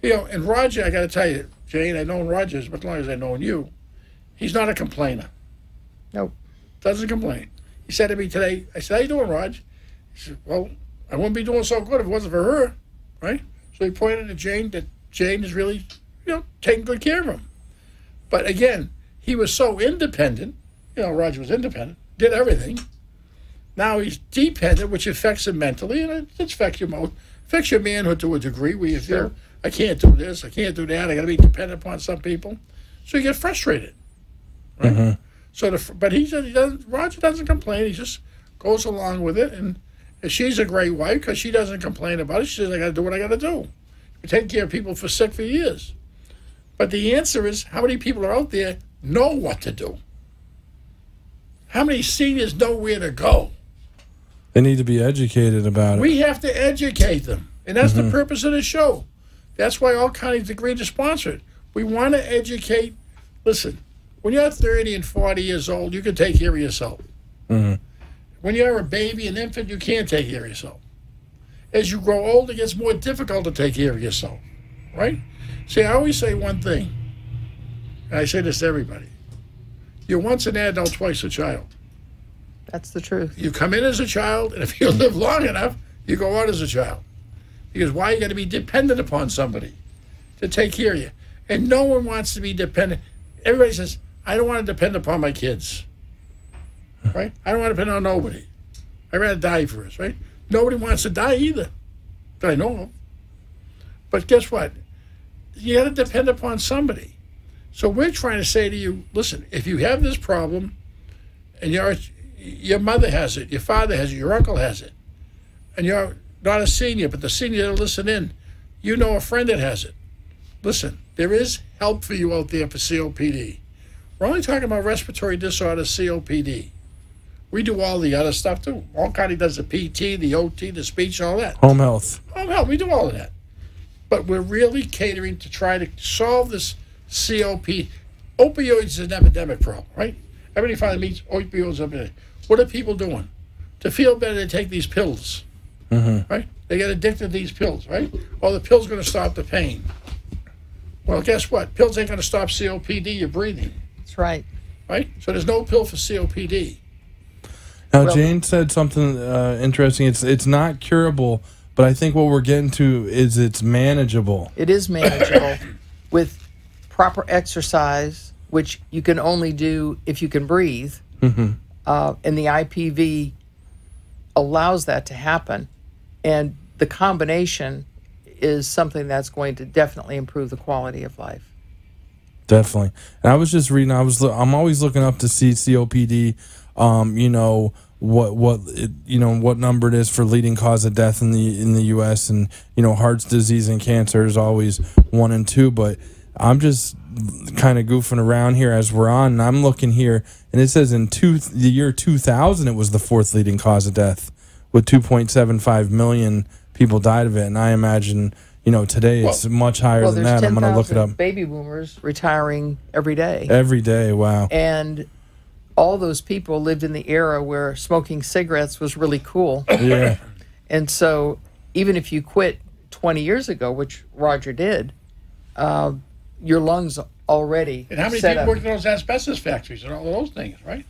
Speaker 3: And Roger, I got to tell you, Jane, I've known Roger as long as I've known you. He's not a complainer.
Speaker 4: Nope.
Speaker 3: Doesn't complain. He said to me today, I said, how you doing, Raj? He said, well, I wouldn't be doing so good if it wasn't for her, right? So he pointed to Jane, that Jane is really, taking good care of him. But again, he was so independent. Roger was independent, did everything. Now he's dependent, which affects him mentally, and it affects your manhood to a degree where you feel, I can't do this, I can't do that, I got to be dependent upon some people. So you get frustrated, right? So, but Roger doesn't complain. He just goes along with it, and she's a great wife because she doesn't complain about it. She says, I got to do what I got to do. We take care of people for sick for years. But the answer is, how many people are out there know what to do? How many seniors know where to go?
Speaker 2: They need to be educated about it.
Speaker 3: We have to educate them. And that's the purpose of the show. That's why all counties agreed to sponsor it. We want to educate. Listen, when you're 30 and 40 years old, you can take care of yourself. When you're a baby, an infant, you can't take care of yourself. As you grow older, it gets more difficult to take care of yourself, right? See, I always say one thing, and I say this to everybody. You're once an adult, twice a child.
Speaker 4: That's the truth.
Speaker 3: You come in as a child, and if you live long enough, you go out as a child. Because why? You got to be dependent upon somebody to take care of you. And no one wants to be dependent. Everybody says, I don't want to depend upon my kids, right? I don't want to depend on nobody. I'd rather die first, right? Nobody wants to die either, that I know of. But guess what? You got to depend upon somebody. So we're trying to say to you, listen, if you have this problem, and your mother has it, your father has it, your uncle has it, and you're not a senior, but the senior that'll listen in, you know a friend that has it. Listen, there is help for you out there for COPD. We're only talking about respiratory disorder, COPD. We do all the other stuff too. All County does the PT, the OT, the speech, all that.
Speaker 2: Home health.
Speaker 3: Home health, we do all of that. But we're really catering to try to solve this COPD. Opioids is an epidemic problem, right? Everybody finally meets opioids epidemic. What are people doing? To feel better, they take these pills, right? They get addicted to these pills, right? Oh, the pill's going to stop the pain. Well, guess what? Pills ain't going to stop COPD, you're breathing.
Speaker 4: That's right.
Speaker 3: Right? So there's no pill for COPD.
Speaker 2: Now, Jane said something interesting. It's not curable, but I think what we're getting to is it's manageable.
Speaker 4: It is manageable with proper exercise, which you can only do if you can breathe. And the IPV allows that to happen. And the combination is something that's going to definitely improve the quality of life.
Speaker 2: Definitely. And I was just reading. I'm always looking up to see COPD. What number it is for leading cause of death in the U.S. and heart disease and cancer is always 1 and 2. But I'm just kind of goofing around here as we're on, and I'm looking here, and it says in the year 2000 it was the 4th leading cause of death with 2.75 million people died of it. And I imagine, today it's much higher than
Speaker 4: there's
Speaker 2: that. I'm going to look it
Speaker 4: 10,000
Speaker 2: up.
Speaker 4: baby boomers retiring every day.
Speaker 2: Every day, wow.
Speaker 4: And all those people lived in the era where smoking cigarettes was really cool.
Speaker 2: Yeah.
Speaker 4: And so even if you quit 20 years ago, which Roger did, your lungs already
Speaker 3: And how many
Speaker 4: set
Speaker 3: people
Speaker 4: up,
Speaker 3: work in those asbestos factories and all of those things, right?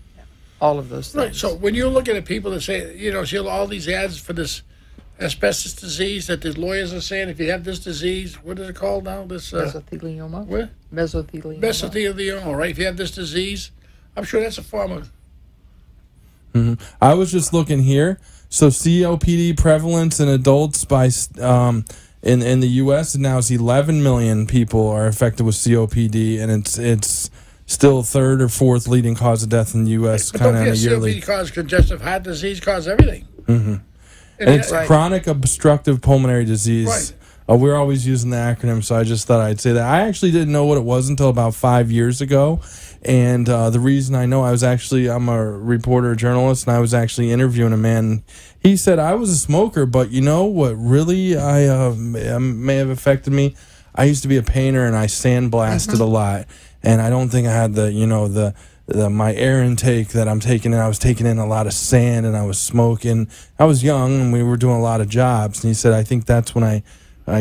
Speaker 4: all of those things.
Speaker 3: Right. So when you're looking at people that say, see all these ads for this asbestos disease that the lawyers are saying, if you have this disease, what is it called now? This
Speaker 4: Mesothelioma?
Speaker 3: what?
Speaker 4: Mesothelioma.
Speaker 3: Mesothelioma, right? If you have this disease, I'm sure that's a form of.
Speaker 2: I was just looking here. So COPD prevalence in adults by in the U.S. now is 11 million people are affected with COPD, and it's still third or fourth leading cause of death in the U.S.
Speaker 3: But
Speaker 2: kind
Speaker 3: don't
Speaker 2: of on a
Speaker 3: forget,
Speaker 2: yearly.
Speaker 3: COPD causes congestive heart disease, causes everything.
Speaker 2: And it's
Speaker 4: Right.
Speaker 2: chronic obstructive pulmonary disease.
Speaker 3: Right.
Speaker 2: We're always using the acronym, so I just thought I'd say that. I actually didn't know what it was until about 5 years ago. And the reason I know, I'm a reporter, journalist, and I was actually interviewing a man. He said, I was a smoker, but you know what really may have affected me? I used to be a painter, and I sandblasted a lot. And I don't think I had my air intake that I'm taking in. I was taking in a lot of sand, and I was smoking. I was young, and we were doing a lot of jobs. And he said, I think that's when I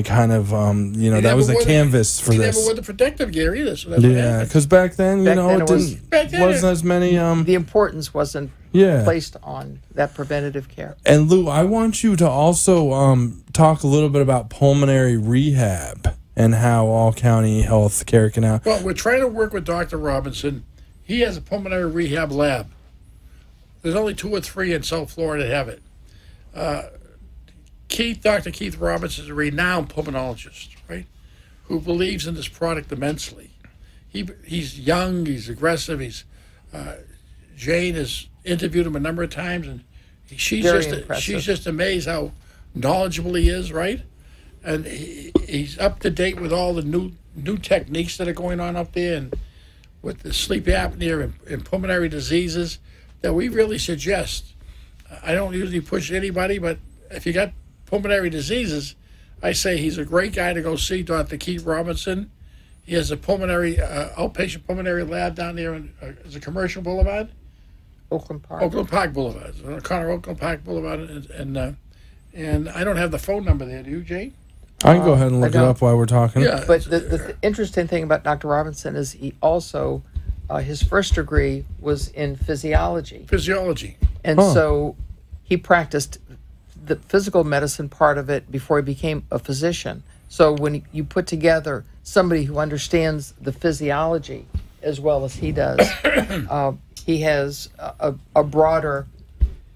Speaker 2: kind of, that was the canvas for
Speaker 3: he
Speaker 2: this.
Speaker 3: never wore the protective gear either. So that's what
Speaker 2: Yeah,
Speaker 3: happened.
Speaker 2: because back then,
Speaker 4: Back then
Speaker 2: it wasn't as many.
Speaker 4: The importance wasn't
Speaker 2: Yeah.
Speaker 4: placed on that preventative care.
Speaker 2: And Lou, I want you to also talk a little bit about pulmonary rehab and how all county health care can help.
Speaker 3: Well, we're trying to work with Dr. Robinson. He has a pulmonary rehab lab. There's only 2 or 3 in South Florida that have it. Dr. Keith Robinson is a renowned pulmonologist, right, who believes in this product immensely. He's young, he's aggressive. Jane has interviewed him a number of times, and she's just amazed how knowledgeable he is, right? And he's up to date with all the new techniques that are going on up there, and with the sleep apnea and pulmonary diseases that we really suggest. I don't usually push anybody, but if you got pulmonary diseases, I say he's a great guy to go see, Dr. Keith Robinson. He has a pulmonary outpatient pulmonary lab down there in is a Commercial Boulevard?
Speaker 4: Oakland Park.
Speaker 3: Oakland Park Boulevard. Connor Oakland Park Boulevard. And I don't have the phone number there. Do you, Jay?
Speaker 2: I can go ahead and look it
Speaker 4: don't.
Speaker 2: up while we're talking.
Speaker 3: Yeah.
Speaker 4: But the interesting thing about Dr. Robinson is he also, his first degree was in physiology.
Speaker 3: Physiology.
Speaker 4: And so he practiced the physical medicine part of it before he became a physician. So when you put together somebody who understands the physiology as well as he does, he has a broader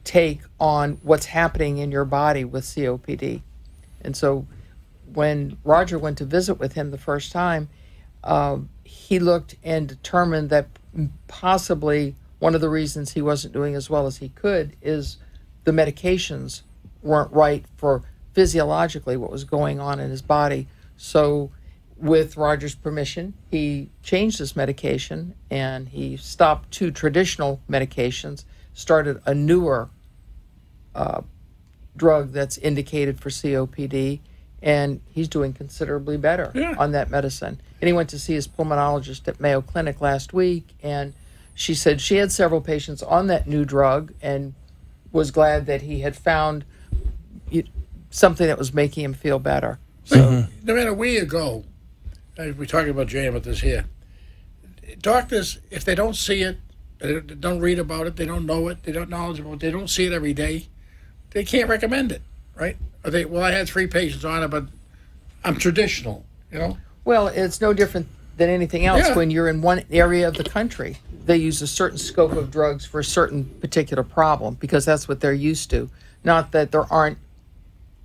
Speaker 4: take on what's happening in your body with COPD. And so when Roger went to visit with him the first time, he looked and determined that possibly one of the reasons he wasn't doing as well as he could is the medications weren't right for physiologically what was going on in his body. So with Roger's permission, he changed his medication and he stopped 2 traditional medications, started a newer drug that's indicated for COPD, and he's doing considerably better on that medicine. And he went to see his pulmonologist at Mayo Clinic last week, and she said she had several patients on that new drug and was glad that he had found something that was making him feel better.
Speaker 3: So no matter where you go, we're talking about Jay about this here. Doctors, if they don't see it, they don't read about it, they don't know it, they're not knowledgeable, they don't see it every day, they can't recommend it, right? Or I had 3 patients on it, but I'm traditional,
Speaker 4: Well, it's no different than anything else.
Speaker 3: Yeah.
Speaker 4: When you're in one area of the country, they use a certain scope of drugs for a certain particular problem because that's what they're used to. Not that there aren't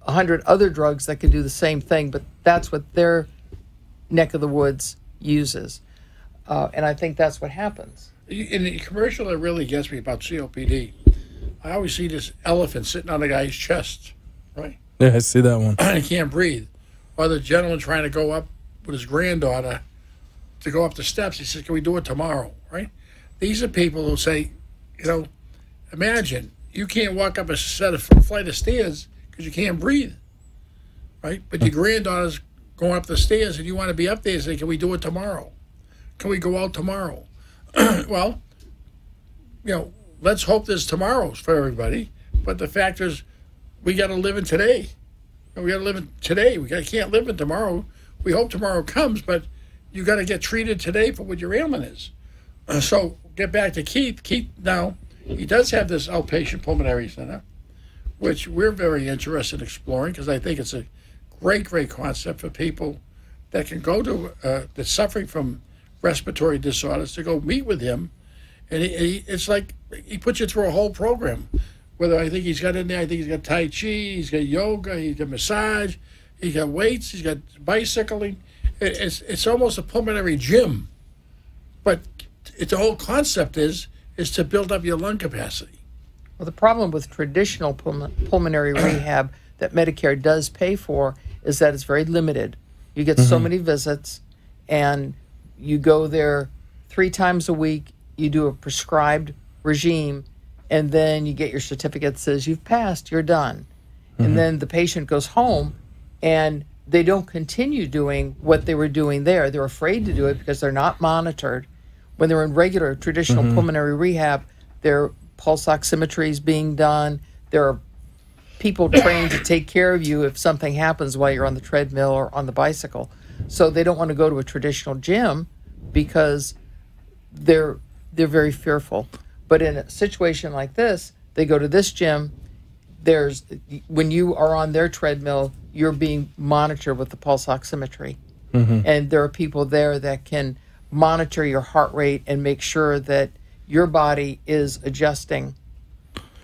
Speaker 4: 100 other drugs that can do the same thing, but that's what their neck of the woods uses. And I think that's what happens.
Speaker 3: In the commercial that really gets me about COPD, I always see this elephant sitting on the guy's chest, right?
Speaker 2: Yeah, I see that one.
Speaker 3: He can't breathe. Or the gentleman trying to go up with his granddaughter to go up the steps. He says, can we do it tomorrow, right? These are people who say, imagine you can't walk up a flight of stairs because you can't breathe. right? But your granddaughter's going up the stairs and you want to be up there and say, can we do it tomorrow? Can we go out tomorrow? Well, let's hope there's tomorrows for everybody. But the fact is, we got to live in today. We got to live in today. Can't live in tomorrow. We hope tomorrow comes, but you got to get treated today for what your ailment is. So get back to Keith. Keith now, he does have this outpatient pulmonary center, which we're very interested in exploring because I think it's a great concept for people that can go to that's suffering from respiratory disorders to go meet with him, and it's like he puts you through a whole program. Whether I think he's got in there, I think he's got Tai Chi, he's got yoga, he's got massage, he's got weights, he's got bicycling. It's almost a pulmonary gym, but the whole concept is to build up your lung capacity.
Speaker 4: Well, the problem with traditional pulmonary rehab that Medicare does pay for is that it's very limited. You get so many visits, and you go there 3 times a week, you do a prescribed regime, and then you get your certificate that says you've passed, you're done. And then the patient goes home, and they don't continue doing what they were doing there. They're afraid to do it because they're not monitored. When they're in regular traditional pulmonary rehab, their pulse oximetry is being done. There are people trained to take care of you if something happens while you're on the treadmill or on the bicycle. So they don't want to go to a traditional gym because they're very fearful. But in a situation like this, they go to this gym. When you are on their treadmill, you're being monitored with the pulse oximetry. And there are people there that can monitor your heart rate and make sure that your body is adjusting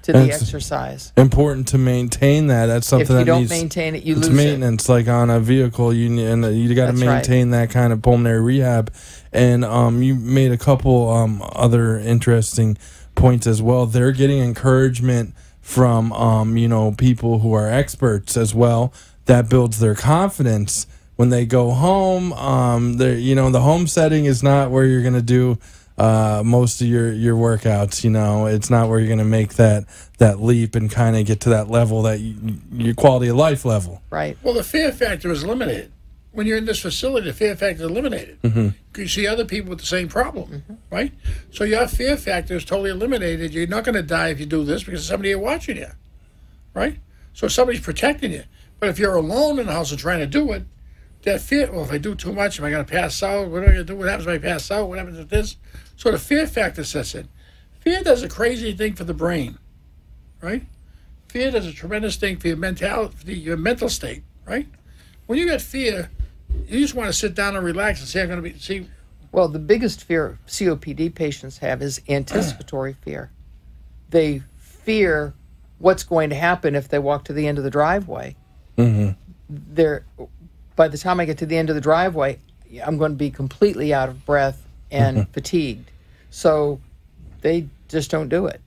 Speaker 4: to the exercise.
Speaker 2: Important to maintain that. That's something that
Speaker 4: if you don't
Speaker 2: needs,
Speaker 4: maintain it, you lose
Speaker 2: maintenance. Like on a vehicle, you got to maintain that kind of pulmonary rehab. And you made a couple other interesting points as well. They're getting encouragement from people who are experts as well. That builds their confidence when they go home. The home setting is not where you're going to do most of your workouts. It's not where you're going to make that leap and kind of get to that level that your quality of life level.
Speaker 4: Right.
Speaker 3: Well, the fear factor is eliminated. When you're in this facility, the fear factor is eliminated. You see other people with the same problem, right? So your fear factor is totally eliminated. You're not going to die if you do this because somebody is watching you, right? So somebody's protecting you. But if you're alone in the house and trying to do it, that fear, well, if I do too much, am I going to pass out? What am I going to do? What happens if I pass out? What happens with this? So the fear factor sets in. Fear does a crazy thing for the brain, right? Fear does a tremendous thing for your mental state, right? When you get fear, you just want to sit down and relax and say, I'm going to see.
Speaker 4: Well, the biggest fear COPD patients have is anticipatory fear. They fear what's going to happen if they walk to the end of the driveway. By the time I get to the end of the driveway, I'm going to be completely out of breath and fatigued. So they just don't do it.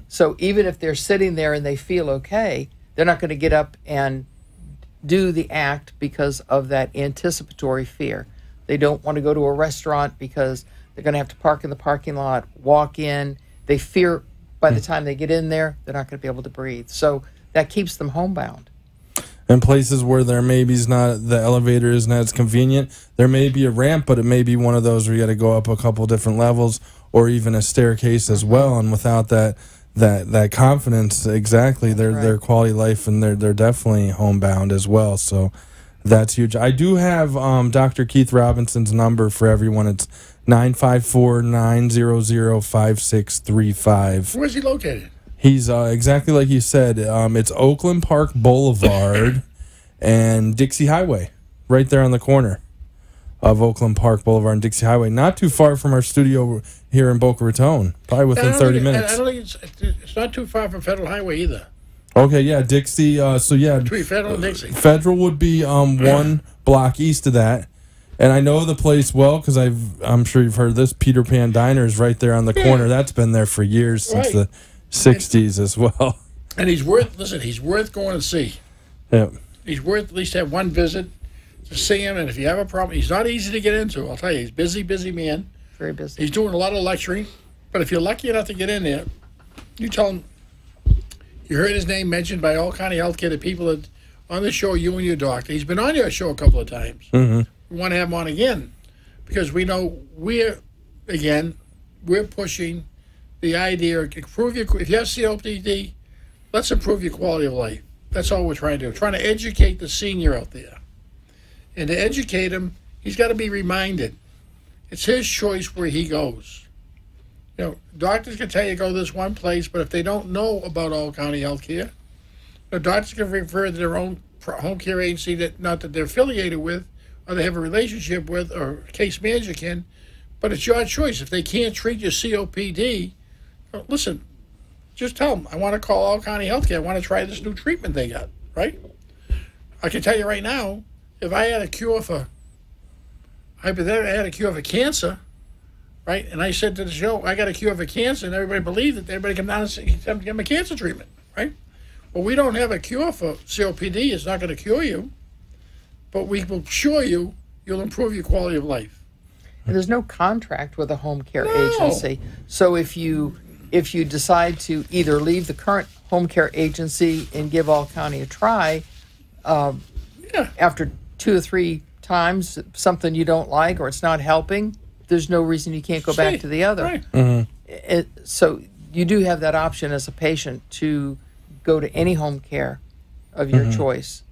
Speaker 4: So even if they're sitting there and they feel okay, they're not going to get up and do the act because of that anticipatory fear. They don't want to go to a restaurant because they're going to have to park in the parking lot, walk in. They fear by the time they get in there, they're not going to be able to breathe. So that keeps them homebound.
Speaker 2: In places where there maybe is not, the elevator isn't as convenient, there may be a ramp, but it may be one of those where you got to go up a couple different levels or even a staircase as well. And without that confidence, exactly, their quality of life, and they're definitely homebound as well. So that's huge. I do have Dr. Keith Robinson's number for everyone. It's 954-900-5635.
Speaker 3: Where's he located?
Speaker 2: He's exactly like you said. It's Oakland Park Boulevard and Dixie Highway, right there on the corner of Oakland Park Boulevard and Dixie Highway. Not too far from our studio here in Boca Raton, probably within 30 minutes.
Speaker 3: I don't think it's not too far from Federal Highway either.
Speaker 2: Okay, yeah, Dixie.
Speaker 3: Between Federal and Dixie.
Speaker 2: Federal would be one block east of that. And I know the place well because I'm sure you've heard this. Peter Pan Diner is right there on the corner. That's been there for years, since the 60s as well.
Speaker 3: And he's worth going to see.
Speaker 2: Yep.
Speaker 3: He's worth at least have one visit to see him. And if you have a problem, he's not easy to get into. I'll tell you, he's busy man.
Speaker 4: Very busy.
Speaker 3: He's doing a lot of lecturing. But if you're lucky enough to get in there, you tell him you heard his name mentioned by all kind of healthcare, the people that on the show, You and Your Doctor. He's been on your show a couple of times. We want to have him on again because we know we're pushing the idea of improve your, if you have COPD, let's improve your quality of life. That's all we're trying to do. Trying to educate the senior out there. And to educate him, he's got to be reminded. It's his choice where he goes. You know, doctors can tell you go this one place, but if they don't know about all county health care, the doctors can refer to their own home care agency that not that they're affiliated with or they have a relationship with or case manager can, but it's your choice. If they can't treat your COPD, listen, just tell them, I want to call all county health care. I want to try this new treatment they got, right? I can tell you right now, if I had a cure for, hypothetically, I had a cure for cancer, right? And I said to the show, I got a cure for cancer, and everybody believed it. Everybody come down and say, give them a cancer treatment, right? Well, we don't have a cure for COPD. It's not going to cure you, but we will assure you you'll improve your quality of life.
Speaker 4: And there's no contract with a home care agency. So if you decide to either leave the current home care agency and give All County a try, after 2 or 3 times something you don't like or it's not helping, there's no reason you can't go back to the other. Right. So you do have that option as a patient to go to any home care of your choice.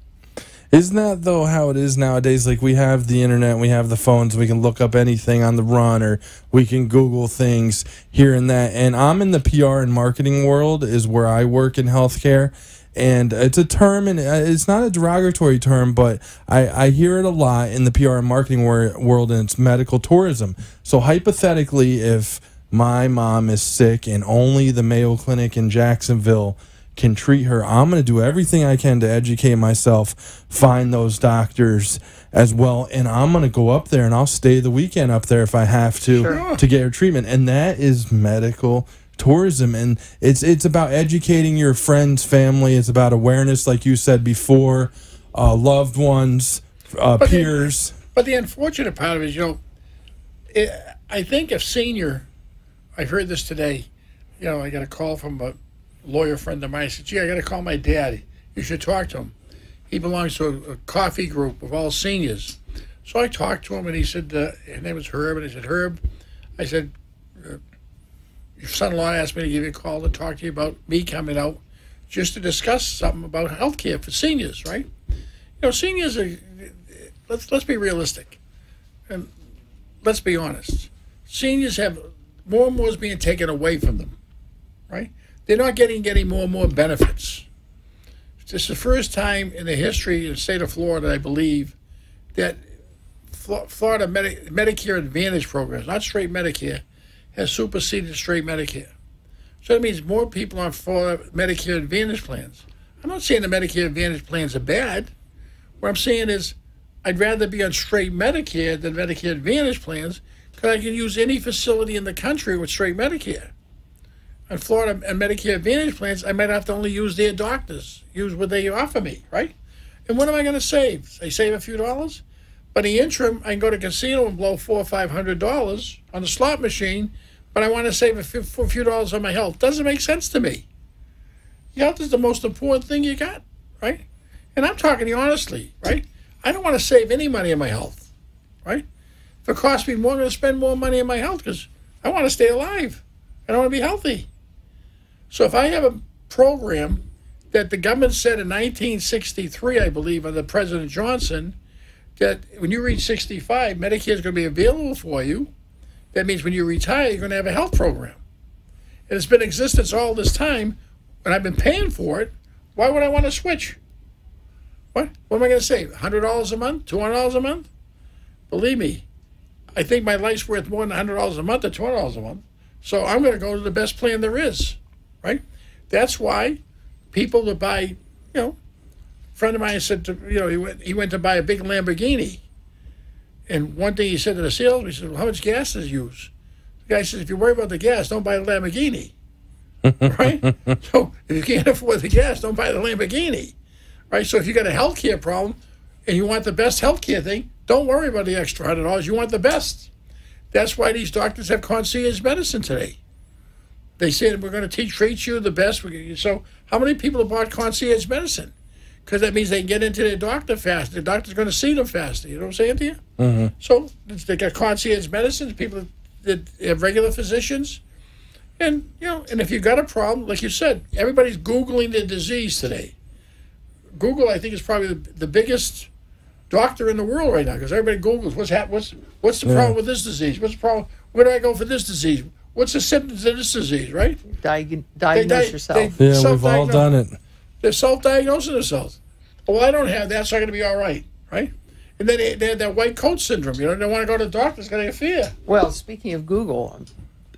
Speaker 2: Isn't that, though, how it is nowadays? Like, we have the internet, we have the phones, we can look up anything on the run, or we can Google things here and that. And I'm in the PR and marketing world is where I work in healthcare. And it's a term, and it's not a derogatory term, but I hear it a lot in the PR and marketing world, and it's medical tourism. So hypothetically, if my mom is sick and only the Mayo Clinic in Jacksonville can treat her, I'm going to do everything I can to educate myself, find those doctors as well, and I'm going to go up there, and I'll stay the weekend up there if I have to get her treatment. And that is medical tourism, and it's about educating your friends, family. It's about awareness, like you said before, loved ones, peers.
Speaker 3: But the unfortunate part of it is, you know, I think if senior, I heard this today, you know, I got a call from a lawyer friend of mine. I said, gee, I got to call my dad. You should talk to him. He belongs to a coffee group of all seniors. So I talked to him, and he said, his name was Herb, and I said, Herb, I said, your son-in-law asked me to give you a call to talk to you about me coming out just to discuss something about health care for seniors, right? You know, seniors are, let's be realistic, and let's be honest. Seniors have, more and more is being taken away from them, right? They're not getting more and more benefits. It's the first time in the history of the state of Florida, I believe, that Florida Medicare Advantage programs, not straight Medicare, has superseded straight Medicare. So that means more people on Florida Medicare Advantage plans. I'm not saying the Medicare Advantage plans are bad. What I'm saying is I'd rather be on straight Medicare than Medicare Advantage plans because I can use any facility in the country with straight Medicare. On Florida and Medicare Advantage plans, I might have to only use their doctors, use what they offer me, right? And what am I going to save? I save a few dollars? But in the interim, I can go to a casino and blow $400 or $500 on the slot machine, but I want to save a few dollars on my health. Doesn't make sense to me. Your health is the most important thing you got, right? And I'm talking to you honestly, right? I don't want to save any money on my health, right? If it costs me more, I'm going to spend more money on my health because I want to stay alive and I want to be healthy. So if I have a program that the government said in 1963, I believe, under President Johnson, that when you reach 65, Medicare is going to be available for you. That means when you retire, you're going to have a health program. And it's been in existence all this time, and I've been paying for it. Why would I want to switch? What am I going to save? $100 a month? $200 a month? Believe me, I think my life's worth more than $100 a month or $200 a month. So I'm going to go to the best plan there is, right? That's why people that buy, you know, a friend of mine said, he went to buy a big Lamborghini. And one thing he said to the salesman, he said, well, how much gas does it use? The guy says, if you worry about the gas, don't buy a Lamborghini, right? So if you can't afford the gas, don't buy the Lamborghini, right? So if you got a health care problem and you want the best health care thing, don't worry about the extra $100. You want the best. That's why these doctors have concierge medicine today. They say that we're going to treat you the best. So how many people have bought concierge medicine? because that means they can get into their doctor fast. The doctor's going to see them faster. You know what I'm saying to you? Mm-hmm. So they got concierge medicine, people that have regular physicians. And, and if you've got a problem, like you said, everybody's Googling the disease today. Google, I think, is probably the biggest doctor in the world right now, because everybody Googles what's the problem with this disease? What's the problem? Where do I go for this disease? What's the symptoms of this disease, right?
Speaker 4: Diagnose yourself.
Speaker 2: We've all done it.
Speaker 3: They're self-diagnosing themselves. Well, I don't have that, so I'm going to be all right, right? And then they have that white coat syndrome. They want to go to the doctor. It's going to fear.
Speaker 4: Well, speaking of Google,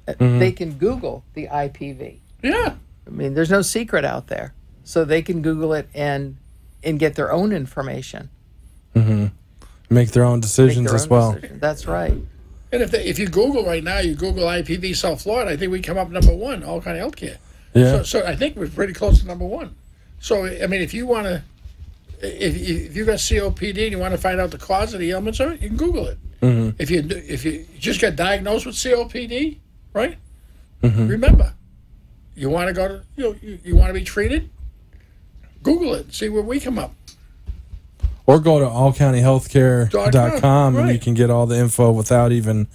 Speaker 4: they can Google the IPV.
Speaker 3: Yeah.
Speaker 4: I mean, there's no secret out there. So they can Google it and get their own information.
Speaker 2: Mm-hmm. Make their own decisions as well.
Speaker 4: That's right.
Speaker 3: And if you Google right now, you Google IPV South Florida, I think we come up number one, all kind of healthcare.
Speaker 2: Yeah.
Speaker 3: So I think we're pretty close to number one. So, I mean, if you want to, if you got COPD and you want to find out the cause of the ailments of it, you can Google it. Mm-hmm. If you just got diagnosed with COPD, right? Mm-hmm. Remember, you want to go to, you want to be treated, Google it, see where we come up.
Speaker 2: Or go to allcountyhealthcare.com
Speaker 3: right.
Speaker 2: and you can get all the info without even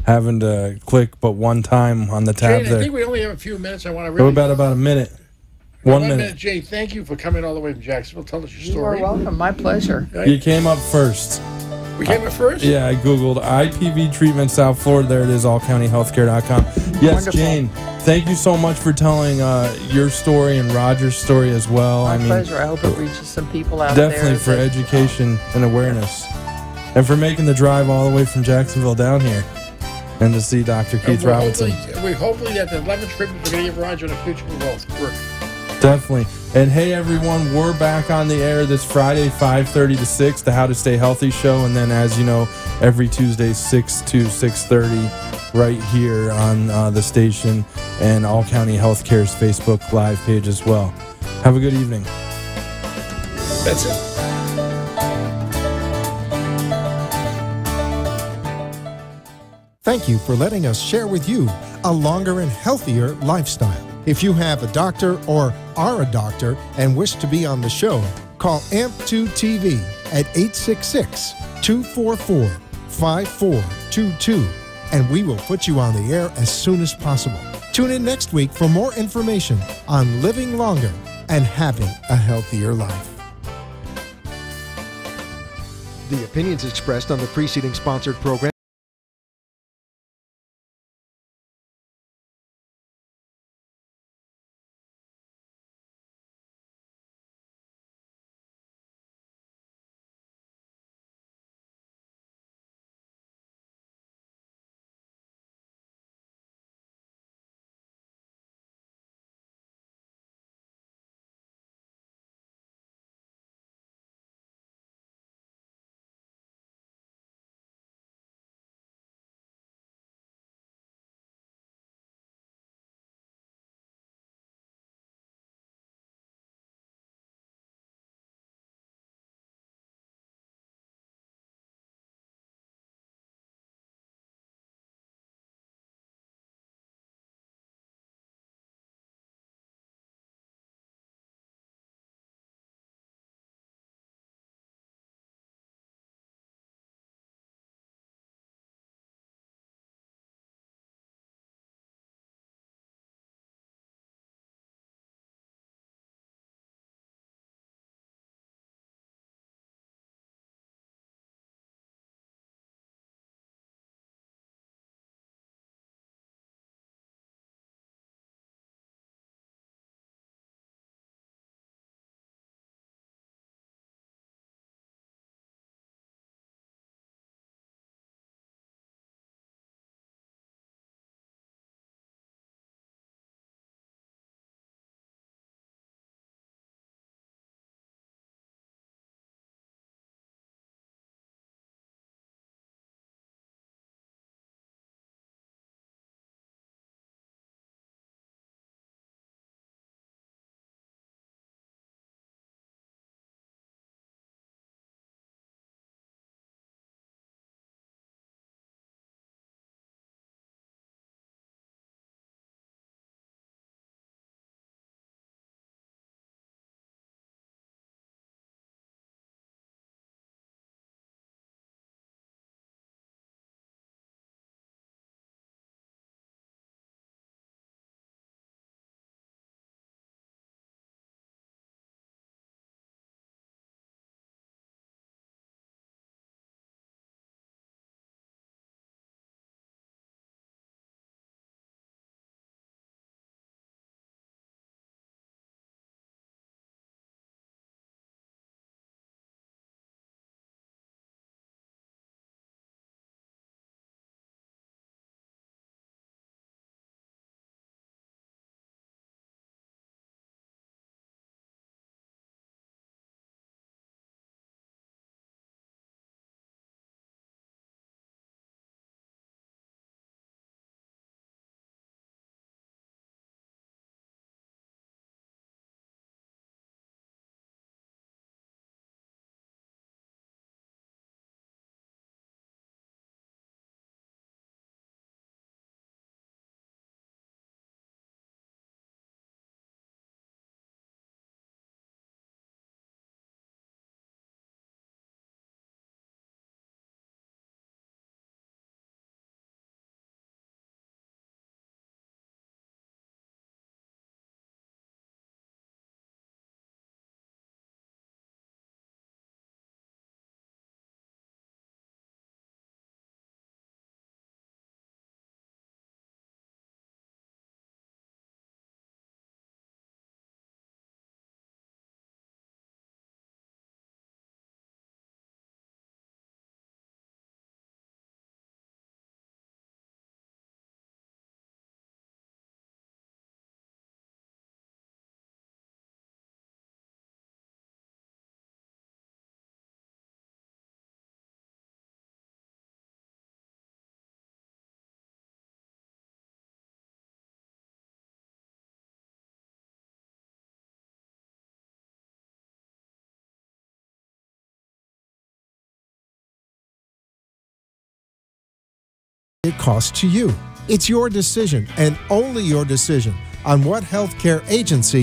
Speaker 2: having to click but one time on the tab
Speaker 3: Jane,
Speaker 2: there.
Speaker 3: I think we only have a few minutes. I want to
Speaker 2: really... We're about a minute. One minute.
Speaker 3: Jane, thank you for coming all the way from Jacksonville. Tell us your story.
Speaker 4: You are welcome. My pleasure.
Speaker 3: Right?
Speaker 2: You came up first.
Speaker 3: We came up first?
Speaker 2: Yeah, I Googled IPV treatment South Florida. There it is, allcountyhealthcare.com. Yes,
Speaker 4: Wonderful.
Speaker 2: Jane, thank you so much for telling your story and Roger's story as well.
Speaker 4: My pleasure. I hope it reaches some people out
Speaker 2: definitely
Speaker 4: there.
Speaker 2: Definitely for education and awareness. And for making the drive all the way from Jacksonville down here and to see Dr. Keith Robinson.
Speaker 3: Hopefully that the 11 treatments we're going to give Roger in the future will work.
Speaker 2: Definitely. And hey, everyone, we're back on the air this Friday, 5:30 to 6, the How to Stay Healthy show. And then, as you know, every Tuesday, 6 to 6:30, right here on the station and All County Healthcare's Facebook Live page as well. Have a good evening.
Speaker 3: That's it.
Speaker 1: Thank you for letting us share with you a longer and healthier lifestyle. If you have a doctor or are a doctor and wish to be on the show, call AMP2 TV at 866-244-5422, and we will put you on the air as soon as possible. Tune in next week for more information on living longer and having a healthier life. The opinions expressed on the preceding sponsored program it costs to you. It's your decision and only your decision on what healthcare agency